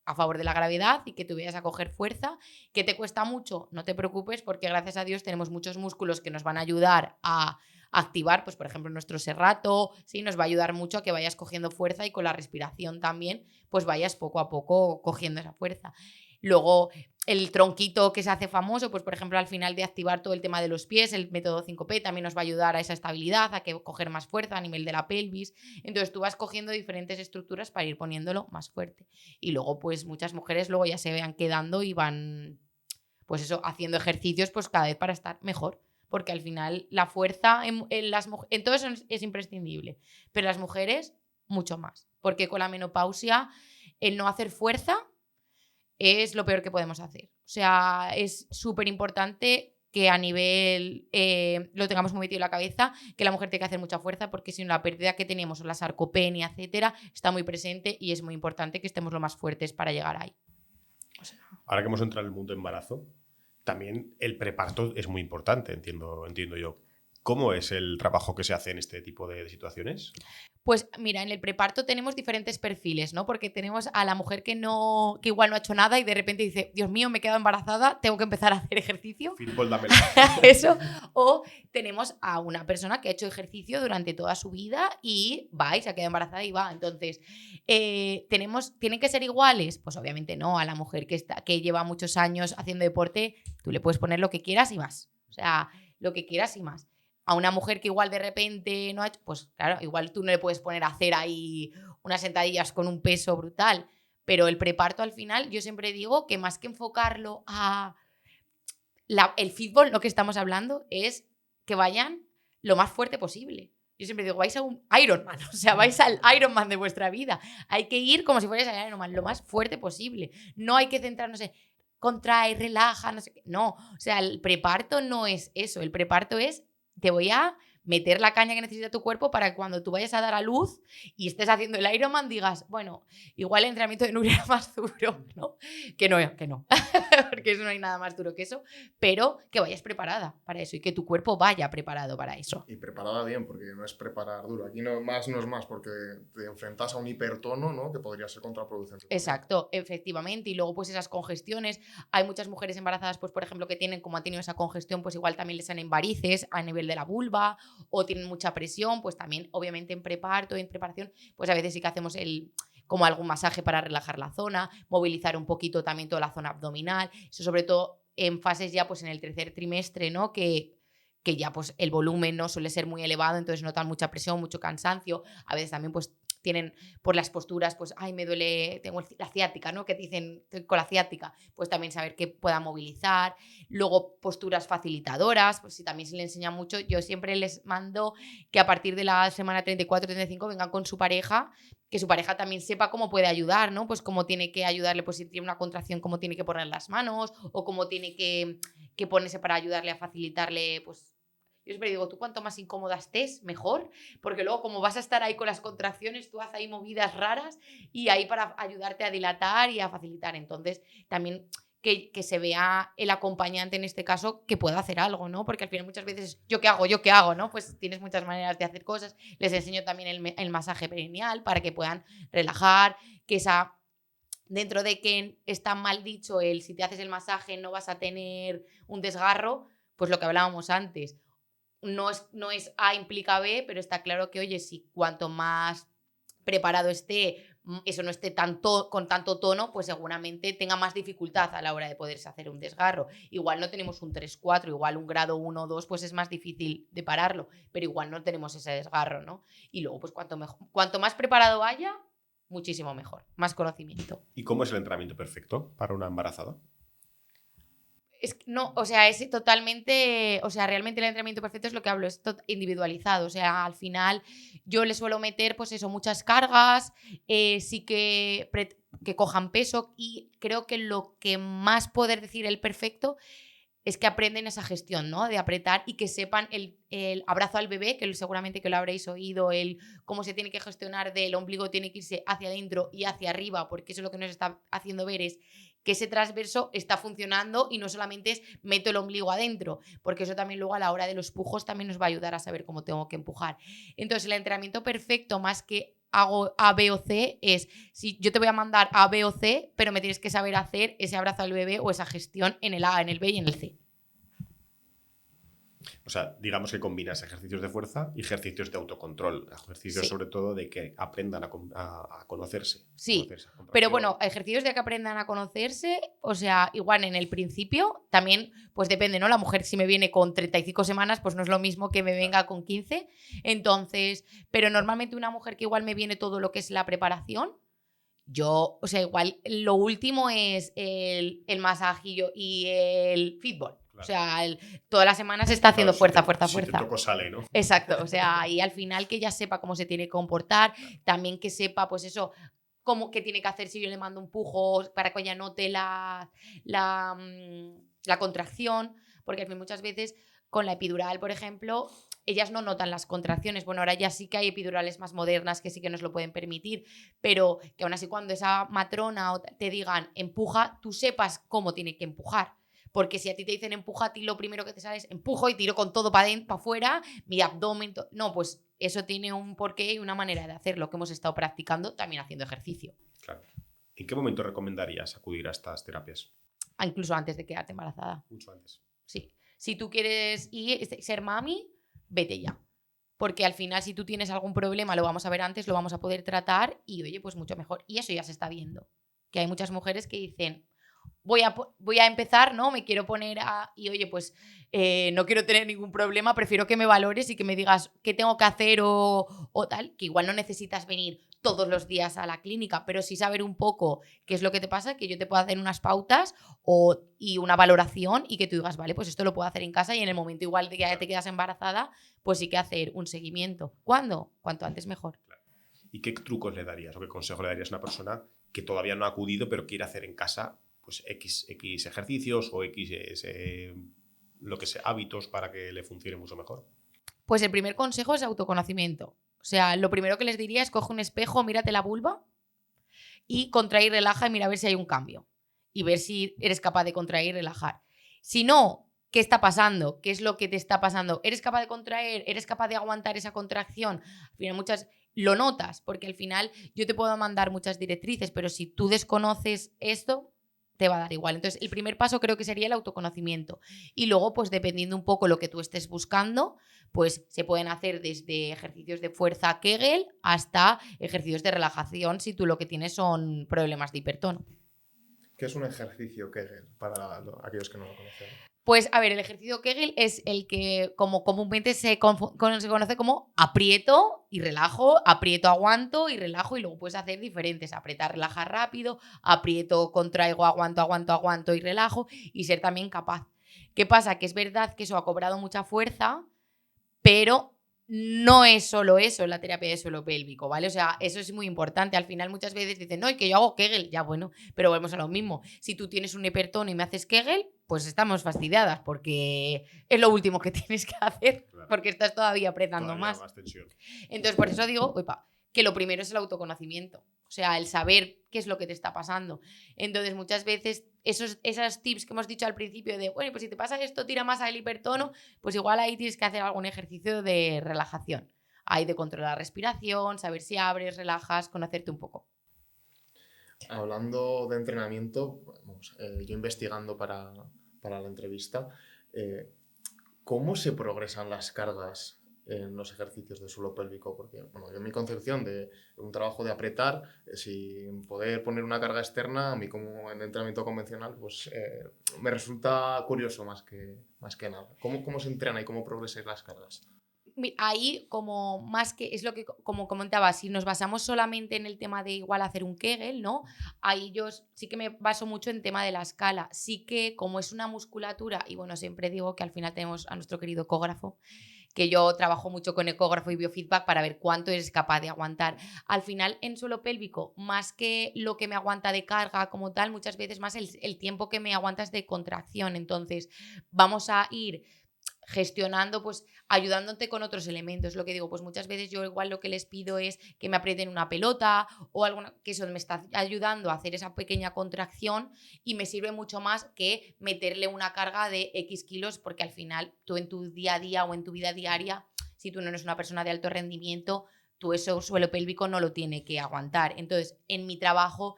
a favor de la gravedad y que tú vayas a coger fuerza. ¿Que te cuesta mucho? No te preocupes porque gracias a Dios tenemos muchos músculos que nos van a ayudar a activar, pues por ejemplo nuestro serrato, ¿sí? Nos va a ayudar mucho a que vayas cogiendo fuerza y con la respiración también pues vayas poco a poco cogiendo esa fuerza. Luego el tronquito que se hace famoso, pues por ejemplo al final de activar todo el tema de los pies, el método 5P también nos va a ayudar a esa estabilidad, a que coger más fuerza a nivel de la pelvis. Entonces tú vas cogiendo diferentes estructuras para ir poniéndolo más fuerte. Y luego pues muchas mujeres luego ya se vean quedando y van pues eso, haciendo ejercicios pues cada vez para estar mejor. Porque al final la fuerza en todo eso es imprescindible. Pero las mujeres mucho más. Porque con la menopausia el no hacer fuerza es lo peor que podemos hacer. O sea, es súper importante que a nivel lo tengamos muy metido en la cabeza, que la mujer tiene que hacer mucha fuerza, porque si no la pérdida que tenemos o la sarcopenia, etcétera, está muy presente y es muy importante que estemos lo más fuertes para llegar ahí. O sea, ahora que hemos entrado en el mundo embarazo, también el preparto es muy importante, entiendo yo. ¿Cómo es el trabajo que se hace en este tipo de situaciones? Pues mira, en el preparto tenemos diferentes perfiles, ¿no? Porque tenemos a la mujer que igual no ha hecho nada y de repente dice, Dios mío, me he quedado embarazada, tengo que empezar a hacer ejercicio. Dámela. Eso. O tenemos a una persona que ha hecho ejercicio durante toda su vida y va y se ha quedado embarazada y va. Entonces, ¿tienen que ser iguales? Pues obviamente no. A la mujer que lleva muchos años haciendo deporte, tú le puedes poner lo que quieras y más. O sea, lo que quieras y más. A una mujer que igual de repente no ha hecho, pues claro, igual tú no le puedes poner a hacer ahí unas sentadillas con un peso brutal, pero el preparto al final yo siempre digo que más que enfocarlo a el fútbol, lo que estamos hablando, es que vayan lo más fuerte posible. Yo siempre digo, vais a un Ironman, o sea, vais al Ironman de vuestra vida. Hay que ir como si fuerais al Ironman, lo más fuerte posible. No hay que centrarnos en contrae, relaja, no sé qué. No, o sea, el preparto no es eso. El preparto es, te voy a meter la caña que necesita tu cuerpo para que cuando tú vayas a dar a luz y estés haciendo el Ironman digas, bueno, igual el entrenamiento de Nuria era más duro, ¿no? Que no, porque eso no hay nada más duro que eso, pero que vayas preparada para eso y que tu cuerpo vaya preparado para eso. Y preparada bien, porque no es preparar duro. Aquí no es más, porque te enfrentas a un hipertono, ¿no? Que podría ser contraproducente. Exacto, efectivamente. Y luego pues esas congestiones, hay muchas mujeres embarazadas, pues por ejemplo, que tienen, como han tenido esa congestión, pues igual también les salen varices a nivel de la vulva o tienen mucha presión, pues también obviamente en preparto y en preparación, pues a veces sí que hacemos como algún masaje para relajar la zona, movilizar un poquito también toda la zona abdominal, eso sobre todo en fases ya pues en el tercer trimestre, ¿no? Que ya pues el volumen no suele ser muy elevado, entonces notan mucha presión, mucho cansancio, a veces también pues tienen por las posturas, pues, ay, me duele, tengo la ciática, ¿no? Que te dicen, estoy con la ciática, pues también saber que pueda movilizar. Luego, posturas facilitadoras, pues si también se le enseña mucho, yo siempre les mando que a partir de la semana 34-35 vengan con su pareja, que su pareja también sepa cómo puede ayudar, ¿no? Pues cómo tiene que ayudarle, pues si tiene una contracción, cómo tiene que poner las manos o cómo tiene que ponerse para ayudarle a facilitarle, pues yo siempre digo, tú cuanto más incómoda estés, mejor, porque luego como vas a estar ahí con las contracciones, tú haces ahí movidas raras y ahí para ayudarte a dilatar y a facilitar. Entonces, también que se vea el acompañante en este caso que pueda hacer algo, ¿no? Porque al final muchas veces, ¿yo qué hago, ¿no? Pues tienes muchas maneras de hacer cosas. Les enseño también el masaje perineal para que puedan relajar, que esa... Dentro de que está mal dicho el si te haces el masaje no vas a tener un desgarro, pues lo que hablábamos antes, no es A implica B, pero está claro que, oye, si cuanto más preparado esté, eso no esté con tanto tono, pues seguramente tenga más dificultad a la hora de poderse hacer un desgarro. Igual no tenemos un 3-4, igual un grado 1 o 2, pues es más difícil de pararlo, pero igual no tenemos ese desgarro, ¿no? Y luego, pues cuanto más preparado haya, muchísimo mejor, más conocimiento. ¿Y cómo es el entrenamiento perfecto para una embarazada? No, o sea, es totalmente, o sea, realmente el entrenamiento perfecto es lo que hablo, es individualizado, o sea, al final yo le suelo meter, pues eso, muchas cargas, sí que cojan peso y creo que lo que más poder decir el perfecto es que aprenden esa gestión, ¿no? De apretar y que sepan el abrazo al bebé, que seguramente que lo habréis oído, el cómo se tiene que gestionar del ombligo, tiene que irse hacia adentro y hacia arriba, porque eso lo que nos está haciendo ver es que ese transverso está funcionando y no solamente es meto el ombligo adentro, porque eso también luego a la hora de los pujos también nos va a ayudar a saber cómo tengo que empujar. Entonces el entrenamiento perfecto, más que hago A, B o C, es si yo te voy a mandar A, B o C, pero me tienes que saber hacer ese abrazo al bebé o esa gestión en el A, en el B y en el C. O sea, digamos que combinas ejercicios de fuerza y ejercicios de autocontrol. Ejercicios sobre todo de que aprendan a conocerse. Sí, pero bueno, ejercicios de que aprendan a conocerse, o sea, igual en el principio también, pues depende, ¿no? La mujer si me viene con 35 semanas, pues no es lo mismo que me venga con 15. Entonces, pero normalmente una mujer que igual me viene todo lo que es la preparación, o sea, igual lo último es el masajillo y el fútbol. Claro. O sea, toda la semana se está haciendo fuerza. Si te toco sale, ¿no? Exacto, o sea, y al final que ella sepa cómo se tiene que comportar, también que sepa, pues eso, qué tiene que hacer si yo le mando un pujo para que ella note la contracción, porque al fin muchas veces con la epidural, por ejemplo, ellas no notan las contracciones. Bueno, ahora ya sí que hay epidurales más modernas que sí que nos lo pueden permitir, pero que aún así cuando esa matrona te digan empuja, tú sepas cómo tiene que empujar. Porque si a ti te dicen empuja, a ti lo primero que te sale es empujo y tiro con todo para afuera, mi abdomen... No, pues eso tiene un porqué y una manera de hacerlo que hemos estado practicando también haciendo ejercicio. Claro. ¿En qué momento recomendarías acudir a estas terapias? Incluso antes de quedarte embarazada. Mucho antes. Sí. Si tú quieres ser mami, vete ya. Porque al final, si tú tienes algún problema, lo vamos a ver antes, lo vamos a poder tratar y, oye, pues mucho mejor. Y eso ya se está viendo. Que hay muchas mujeres que dicen, voy a empezar, ¿no? Me quiero poner y, oye, pues no quiero tener ningún problema, prefiero que me valores y que me digas qué tengo que hacer o tal, que igual no necesitas venir todos los días a la clínica, pero sí saber un poco qué es lo que te pasa, que yo te pueda hacer unas pautas y una valoración y que tú digas, vale, pues esto lo puedo hacer en casa y en el momento igual de que ya te quedas embarazada, pues sí que hacer un seguimiento. ¿Cuándo? Cuanto antes mejor. Claro. ¿Y qué trucos le darías o qué consejo le darías a una persona que todavía no ha acudido pero quiere hacer en casa pues X ejercicios o X lo que sea, hábitos para que le funcione mucho mejor? Pues el primer consejo es autoconocimiento. O sea, lo primero que les diría es coge un espejo, mírate la vulva y contrae y relaja y mira a ver si hay un cambio. Y ver si eres capaz de contraer y relajar. Si no, ¿qué está pasando? ¿Qué es lo que te está pasando? ¿Eres capaz de contraer? ¿Eres capaz de aguantar esa contracción? Al final lo notas, porque al final yo te puedo mandar muchas directrices, pero si tú desconoces esto, te va a dar igual. Entonces, el primer paso creo que sería el autoconocimiento. Y luego, pues dependiendo un poco lo que tú estés buscando, pues se pueden hacer desde ejercicios de fuerza Kegel hasta ejercicios de relajación si tú lo que tienes son problemas de hipertono. ¿Qué es un ejercicio Kegel para aquellos que no lo conocen? Pues, a ver, el ejercicio Kegel es el que como comúnmente se conoce como aprieto y relajo, aprieto, aguanto y relajo, y luego puedes hacer diferentes, apretar, relajar rápido, aprieto, contraigo, aguanto, aguanto, aguanto y relajo, y ser también capaz. ¿Qué pasa? Que es verdad que eso ha cobrado mucha fuerza, pero no es solo eso la terapia de suelo pélvico, ¿vale? O sea, eso es muy importante. Al final muchas veces dicen, no, es que yo hago Kegel. Ya, bueno, pero volvemos a lo mismo. Si tú tienes un hipertono y me haces Kegel, pues estamos fastidiadas porque es lo último que tienes que hacer, Claro. porque estás todavía apretando Todavía más. tensión. Entonces, por eso digo, que lo primero es el autoconocimiento. O sea, el saber qué es lo que te está pasando. Entonces, muchas veces, esos tips que hemos dicho al principio de, bueno, pues si te pasa esto, tira más al hipertono, pues igual ahí tienes que hacer algún ejercicio de relajación. Hay de controlar la respiración, saber si abres, relajas, conocerte un poco. Hablando de entrenamiento, vamos, yo investigando para la entrevista, ¿cómo se progresan las cargas en los ejercicios de suelo pélvico? Porque, bueno, yo en mi concepción de un trabajo de apretar, sin poder poner una carga externa, a mí como en entrenamiento convencional, pues me resulta curioso más que nada. ¿Cómo se entrena y cómo progresan las cargas? Ahí, como más que es lo que como comentaba, si nos basamos solamente en el tema de igual hacer un Kegel, ¿no? Ahí yo sí que me baso mucho en tema de la escala. Sí que como es una musculatura, y bueno, siempre digo que al final tenemos a nuestro querido ecógrafo, que yo trabajo mucho con ecógrafo y biofeedback para ver cuánto eres capaz de aguantar. Al final, en suelo pélvico, más que lo que me aguanta de carga como tal, muchas veces más el tiempo que me aguantas de contracción. Entonces, vamos a ir gestionando, pues ayudándote con otros elementos. Lo que digo, pues muchas veces yo igual lo que les pido es que me aprieten una pelota o alguna, que eso me está ayudando a hacer esa pequeña contracción, y me sirve mucho más que meterle una carga de X kilos, porque al final tú en tu día a día o en tu vida diaria, si tú no eres una persona de alto rendimiento, tú eso suelo pélvico no lo tiene que aguantar. Entonces, en mi trabajo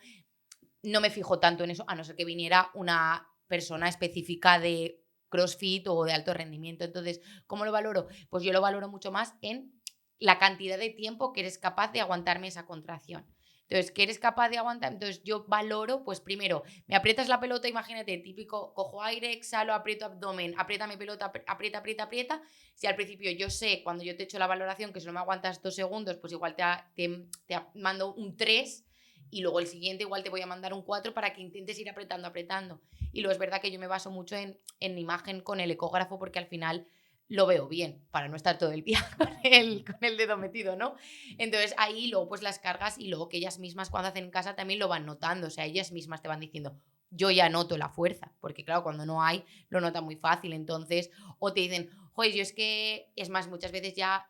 no me fijo tanto en eso, a no ser que viniera una persona específica de CrossFit o de alto rendimiento. Entonces, ¿cómo lo valoro? Pues yo lo valoro mucho más en la cantidad de tiempo que eres capaz de aguantarme esa contracción. Entonces, ¿qué eres capaz de aguantar? Entonces, yo valoro, pues primero, me aprietas la pelota, imagínate, típico, cojo aire, exhalo, aprieto abdomen, aprieta mi pelota, aprieta, aprieta, aprieta. Si al principio yo sé, cuando yo te echo la valoración, que si no me aguantas 2 segundos, pues igual te mando un 3, y luego el siguiente igual te voy a mandar un 4 para que intentes ir apretando, apretando. Y luego es verdad que yo me baso mucho en imagen con el ecógrafo, porque al final lo veo bien, para no estar todo el día con el dedo metido, ¿no? Entonces ahí luego pues las cargas, y luego que ellas mismas cuando hacen en casa también lo van notando, o sea, ellas mismas te van diciendo, yo ya noto la fuerza, porque claro, cuando no hay, lo nota muy fácil. Entonces, o te dicen, joder, yo es que, es más, muchas veces ya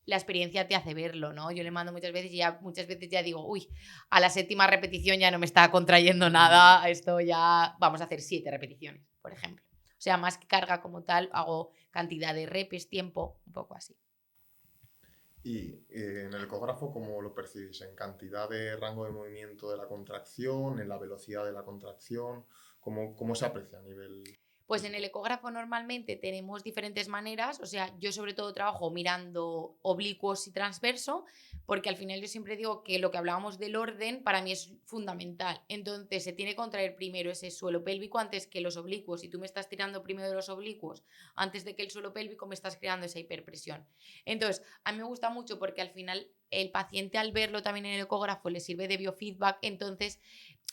la experiencia te hace verlo, ¿no? Yo le mando muchas veces y ya muchas veces ya digo, uy, a la 7ª repetición ya no me está contrayendo nada, esto ya vamos a hacer 7 repeticiones, por ejemplo. O sea, más que carga como tal, hago cantidad de repes, tiempo, un poco así. Y en el ecógrafo, ¿cómo lo percibes? ¿En cantidad de rango de movimiento de la contracción? ¿En la velocidad de la contracción? ¿Cómo se aprecia a nivel...? Pues en el ecógrafo normalmente tenemos diferentes maneras, o sea, yo sobre todo trabajo mirando oblicuos y transverso, porque al final yo siempre digo que lo que hablábamos del orden para mí es fundamental. Entonces se tiene que contraer primero ese suelo pélvico antes que los oblicuos. Si tú me estás tirando primero de los oblicuos antes de que el suelo pélvico, me estás creando esa hiperpresión. Entonces, a mí me gusta mucho porque al final el paciente al verlo también en el ecógrafo le sirve de biofeedback, entonces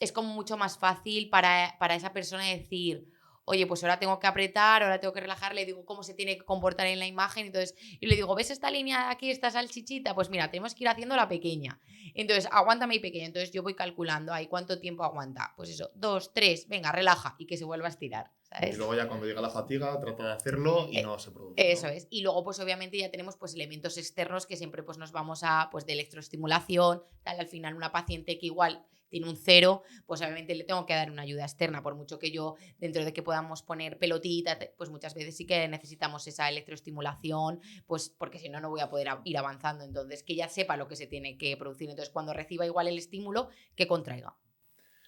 es como mucho más fácil para esa persona decir, oye, pues ahora tengo que apretar, ahora tengo que relajar, le digo cómo se tiene que comportar en la imagen, entonces, y le digo, ¿ves esta línea de aquí, esta salchichita? Pues mira, tenemos que ir haciendo la pequeña. Entonces, aguanta mi pequeña, entonces yo voy calculando ahí cuánto tiempo aguanta. Pues eso, 2, 3, venga, relaja y que se vuelva a estirar, ¿sabes? Y luego ya cuando llega la fatiga trata de hacerlo y no se produce. Eso ¿no? es. Y luego, pues obviamente ya tenemos pues elementos externos que siempre pues nos vamos a, pues de electroestimulación, tal, al final una paciente que igual tiene un 0, pues obviamente le tengo que dar una ayuda externa, por mucho que yo, dentro de que podamos poner pelotitas, pues muchas veces sí que necesitamos esa electroestimulación, pues porque si no, no voy a poder ir avanzando. Entonces, que ya sepa lo que se tiene que producir. Entonces, cuando reciba igual el estímulo, que contraiga.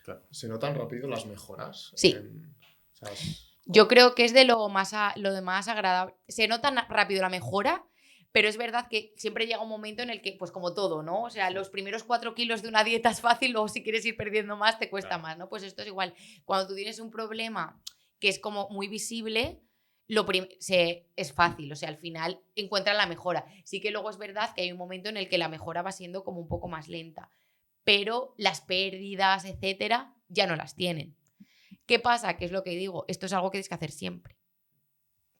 Claro. ¿Se notan rápido las mejoras? Sí. O sea, yo creo que es de lo de más agradable. Se nota rápido la mejora, pero es verdad que siempre llega un momento en el que, pues como todo, ¿no? O sea, los primeros 4 kilos de una dieta es fácil, luego si quieres ir perdiendo más te cuesta más, ¿no? Pues esto es igual. Cuando tú tienes un problema que es como muy visible, es fácil, o sea, al final encuentras la mejora. Sí que luego es verdad que hay un momento en el que la mejora va siendo como un poco más lenta, pero las pérdidas, etcétera, ya no las tienen. ¿Qué pasa? Que es lo que digo, esto es algo que tienes que hacer siempre.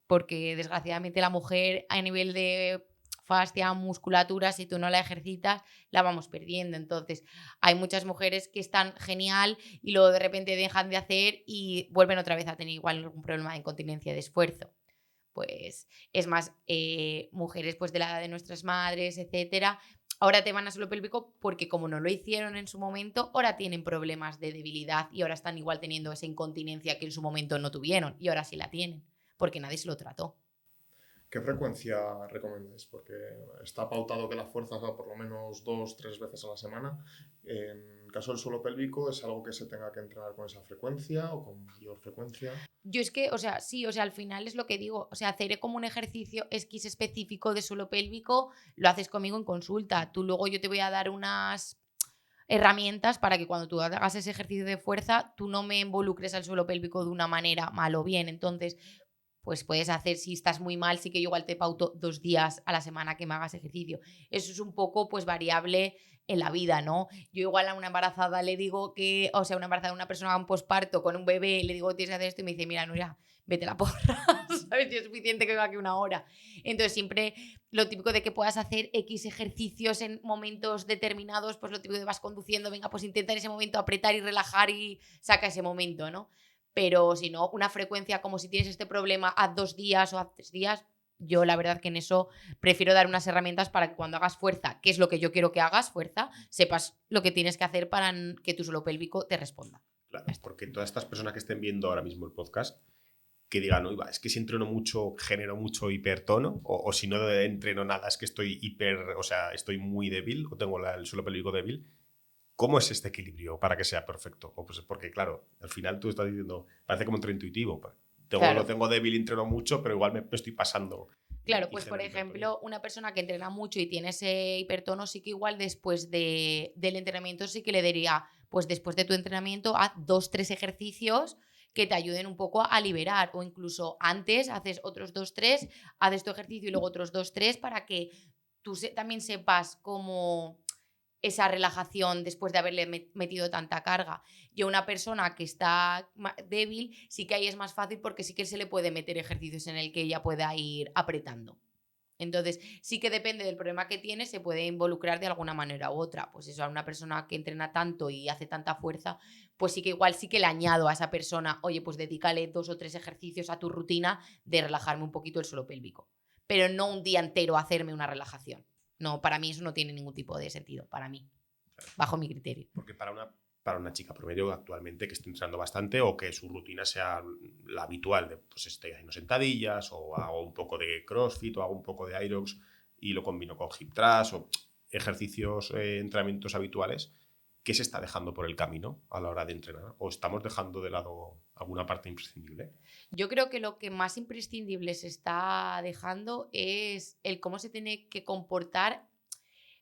Porque desgraciadamente la mujer a nivel de fascia, musculatura, si tú no la ejercitas, la vamos perdiendo. Entonces, hay muchas mujeres que están genial y luego de repente dejan de hacer y vuelven otra vez a tener igual algún problema de incontinencia de esfuerzo. Pues es más, mujeres pues de la edad de nuestras madres, etcétera, ahora te van a suelo pélvico porque como no lo hicieron en su momento, ahora tienen problemas de debilidad y ahora están igual teniendo esa incontinencia que en su momento no tuvieron y ahora sí la tienen, porque nadie se lo trató. ¿Qué frecuencia recomiendas? Porque está pautado que la fuerza sea por lo menos 2-3 veces a la semana. En el caso del suelo pélvico, ¿es algo que se tenga que entrenar con esa frecuencia o con mayor frecuencia? Yo es que, o sea, sí, o sea, al final es lo que digo, o sea, hacer como un ejercicio X específico de suelo pélvico, lo haces conmigo en consulta. Tú luego yo te voy a dar unas herramientas para que cuando tú hagas ese ejercicio de fuerza, tú no me involucres al suelo pélvico de una manera mal o bien. Entonces, pues puedes hacer, si estás muy mal, sí que yo igual te pauto 2 días a la semana que me hagas ejercicio. Eso es un poco pues variable en la vida, ¿no? Yo igual a una embarazada le digo que, o sea, una embarazada, una persona en posparto con un bebé, le digo, tienes que hacer esto y me dice, mira, Nuria, vete a la porra, ¿sabes? Yo es suficiente que venga aquí 1 hora. Entonces siempre lo típico de que puedas hacer X ejercicios en momentos determinados, pues lo típico de vas conduciendo, venga, pues intenta en ese momento apretar y relajar y saca ese momento, ¿no? Pero si no, una frecuencia como si tienes este problema a 2 días o a 3 días, yo la verdad que en eso prefiero dar unas herramientas para que cuando hagas fuerza, que es lo que yo quiero que hagas, fuerza, sepas lo que tienes que hacer para que tu suelo pélvico te responda. Claro, porque todas estas personas que estén viendo ahora mismo el podcast, que digan, no, es que si entreno mucho, genero mucho hipertono, o si no entreno nada, es que estoy estoy muy débil, o tengo el suelo pélvico débil. ¿Cómo es este equilibrio para que sea perfecto? O pues porque, claro, al final tú estás diciendo, parece como intuitivo. Lo tengo débil y entreno mucho, pero igual me estoy pasando. Claro, pues por ejemplo, una persona que entrena mucho y tiene ese hipertono, sí que igual después del entrenamiento sí que le diría, pues después de tu entrenamiento haz 2-3 ejercicios que te ayuden un poco a liberar, o incluso antes haces otros 2-3, haces tu ejercicio y luego otros 2-3 para que tú también sepas cómo esa relajación después de haberle metido tanta carga. Yo una persona que está débil, sí que ahí es más fácil porque sí que se le puede meter ejercicios en el que ella pueda ir apretando. Entonces, sí que depende del problema que tiene, se puede involucrar de alguna manera u otra. Pues eso, a una persona que entrena tanto y hace tanta fuerza, pues sí que igual sí que le añado a esa persona, oye, pues dedícale 2 o 3 ejercicios a tu rutina de relajarme un poquito el suelo pélvico. Pero no un día entero hacerme una relajación. No, para mí eso no tiene ningún tipo de sentido, para mí, bajo mi criterio. Porque para una chica promedio actualmente que esté entrenando bastante o que su rutina sea la habitual, de pues esté haciendo sentadillas o hago un poco de crossfit o hago un poco de aerox y lo combino con hip thrust o ejercicios, entrenamientos habituales, ¿qué se está dejando por el camino a la hora de entrenar? ¿O estamos dejando de lado alguna parte imprescindible? Yo creo que lo que más imprescindible se está dejando es el cómo se tiene que comportar,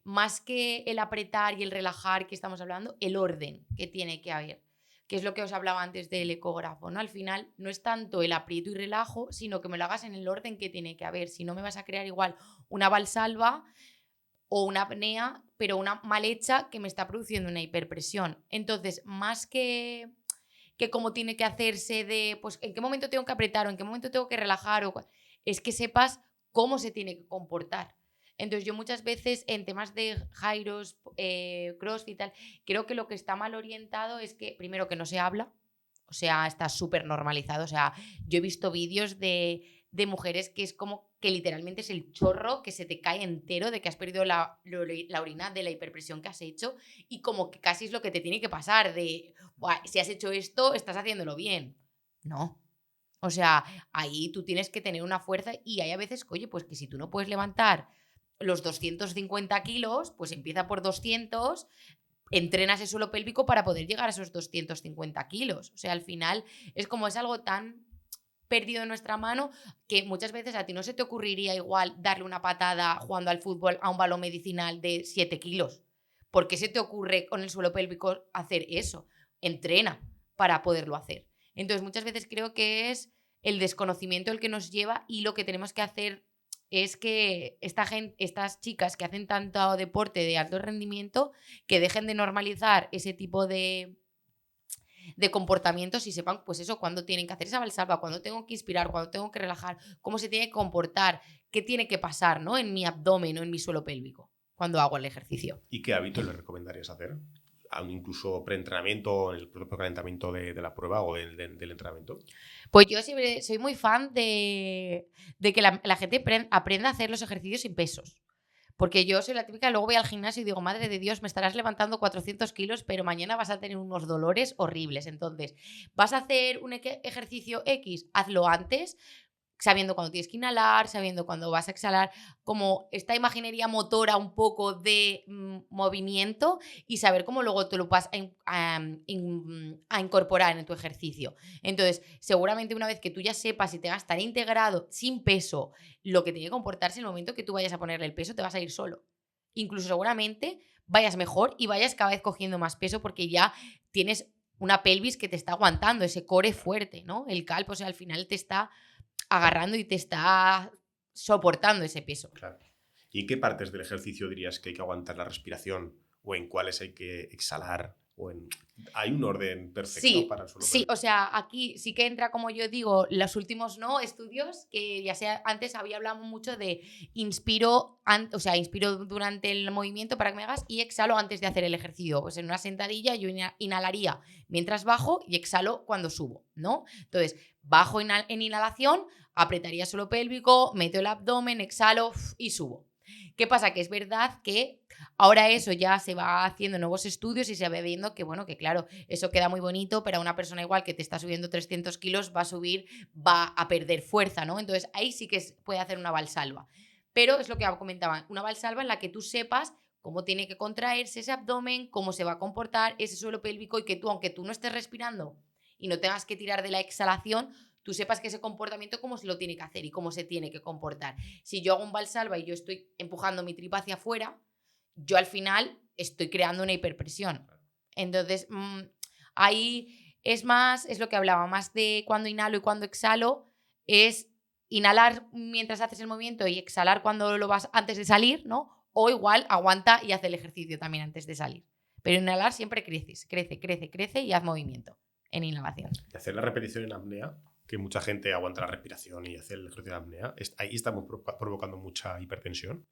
más que el apretar y el relajar que estamos hablando, el orden que tiene que haber, que es lo que os hablaba antes del ecógrafo, ¿no? Al final no es tanto el aprieto y relajo, sino que me lo hagas en el orden que tiene que haber. Si no, me vas a crear igual una valsalva o una apnea, pero una mal hecha que me está produciendo una hiperpresión. Entonces, más que cómo tiene que hacerse de, pues, en qué momento tengo que apretar o en qué momento tengo que relajar, es que sepas cómo se tiene que comportar. Entonces, yo muchas veces en temas de gyros, crossfit y tal, creo que lo que está mal orientado es que, primero, que no se habla, o sea, está súper normalizado. O sea, yo he visto vídeos de mujeres que es como que literalmente es el chorro que se te cae entero de que has perdido la orina de la hiperpresión que has hecho, y como que casi es lo que te tiene que pasar de, si has hecho esto, estás haciéndolo bien. No. O sea, ahí tú tienes que tener una fuerza, y hay a veces, oye, pues que si tú no puedes levantar los 250 kilos, pues empieza por 200, entrenas el suelo pélvico para poder llegar a esos 250 kilos. O sea, al final es como es algo tan perdido en nuestra mano que muchas veces a ti no se te ocurriría igual darle una patada jugando al fútbol a un balón medicinal de 7 kilos. ¿Por qué se te ocurre con el suelo pélvico hacer eso? Entrena para poderlo hacer. Entonces, muchas veces creo que es el desconocimiento el que nos lleva, y lo que tenemos que hacer es que estas chicas que hacen tanto deporte de alto rendimiento, que dejen de normalizar ese tipo de comportamientos y sepan, pues eso, cuándo tienen que hacer esa valsalva, cuándo tengo que inspirar, cuándo tengo que relajar, cómo se tiene que comportar, qué tiene que pasar, ¿no?, en mi abdomen o en mi suelo pélvico cuando hago el ejercicio. ¿Y qué hábitos le recomendarías hacer? Incluso preentrenamiento o el propio calentamiento de la prueba o del entrenamiento. Pues yo siempre soy muy fan de que la gente aprenda a hacer los ejercicios sin pesos. Porque yo soy la típica, luego voy al gimnasio y digo, madre de Dios, me estarás levantando 400 kilos, pero mañana vas a tener unos dolores horribles. Entonces, ¿vas a hacer un ejercicio X? Hazlo antes, sabiendo cuándo tienes que inhalar, sabiendo cuándo vas a exhalar, como esta imaginería motora un poco de movimiento, y saber cómo luego te lo vas a incorporar en tu ejercicio. Entonces, seguramente una vez que tú ya sepas y te hagas tan integrado, sin peso, lo que tiene que comportarse, en el momento que tú vayas a ponerle el peso, te vas a ir solo. Incluso seguramente vayas mejor y vayas cada vez cogiendo más peso, porque ya tienes una pelvis que te está aguantando, ese core fuerte, ¿no? El calpo, o sea, al final te está agarrando y te está soportando ese peso. Claro. ¿Y en qué partes del ejercicio dirías que hay que aguantar la respiración, o en cuáles hay que exhalar? ¿Hay un orden perfecto para el suelo pélvico? Sí, o sea, aquí sí que entra, como yo digo, los últimos estudios, que ya sea antes había hablado mucho de inspiro durante el movimiento para que me hagas, y exhalo antes de hacer el ejercicio. Pues en una sentadilla yo inhalaría mientras bajo y exhalo cuando subo, ¿no? Entonces, bajo en inhalación, apretaría suelo pélvico, meto el abdomen, exhalo y subo. ¿Qué pasa? Que es verdad que ahora eso ya se va haciendo nuevos estudios y se va viendo que, bueno, que claro, eso queda muy bonito, pero a una persona igual que te está subiendo 300 kilos va a perder fuerza, ¿no? Entonces ahí sí que puede hacer una valsalva. Pero es lo que comentaban, una valsalva en la que tú sepas cómo tiene que contraerse ese abdomen, cómo se va a comportar ese suelo pélvico, y que tú, aunque tú no estés respirando y no tengas que tirar de la exhalación, tú sepas que ese comportamiento cómo se lo tiene que hacer y cómo se tiene que comportar. Si yo hago un valsalva y yo estoy empujando mi tripa hacia afuera, yo al final estoy creando una hiperpresión. Entonces, ahí es lo que hablaba, más de cuando inhalo y cuando exhalo, es inhalar mientras haces el movimiento y exhalar cuando lo vas antes de salir, ¿no? O igual aguanta y haz el ejercicio también antes de salir. Pero inhalar siempre crece y haz movimiento en inhalación. Y hacer la repetición en apnea, que mucha gente aguanta la respiración y hace el ejercicio de apnea, ahí estamos provocando mucha hipertensión.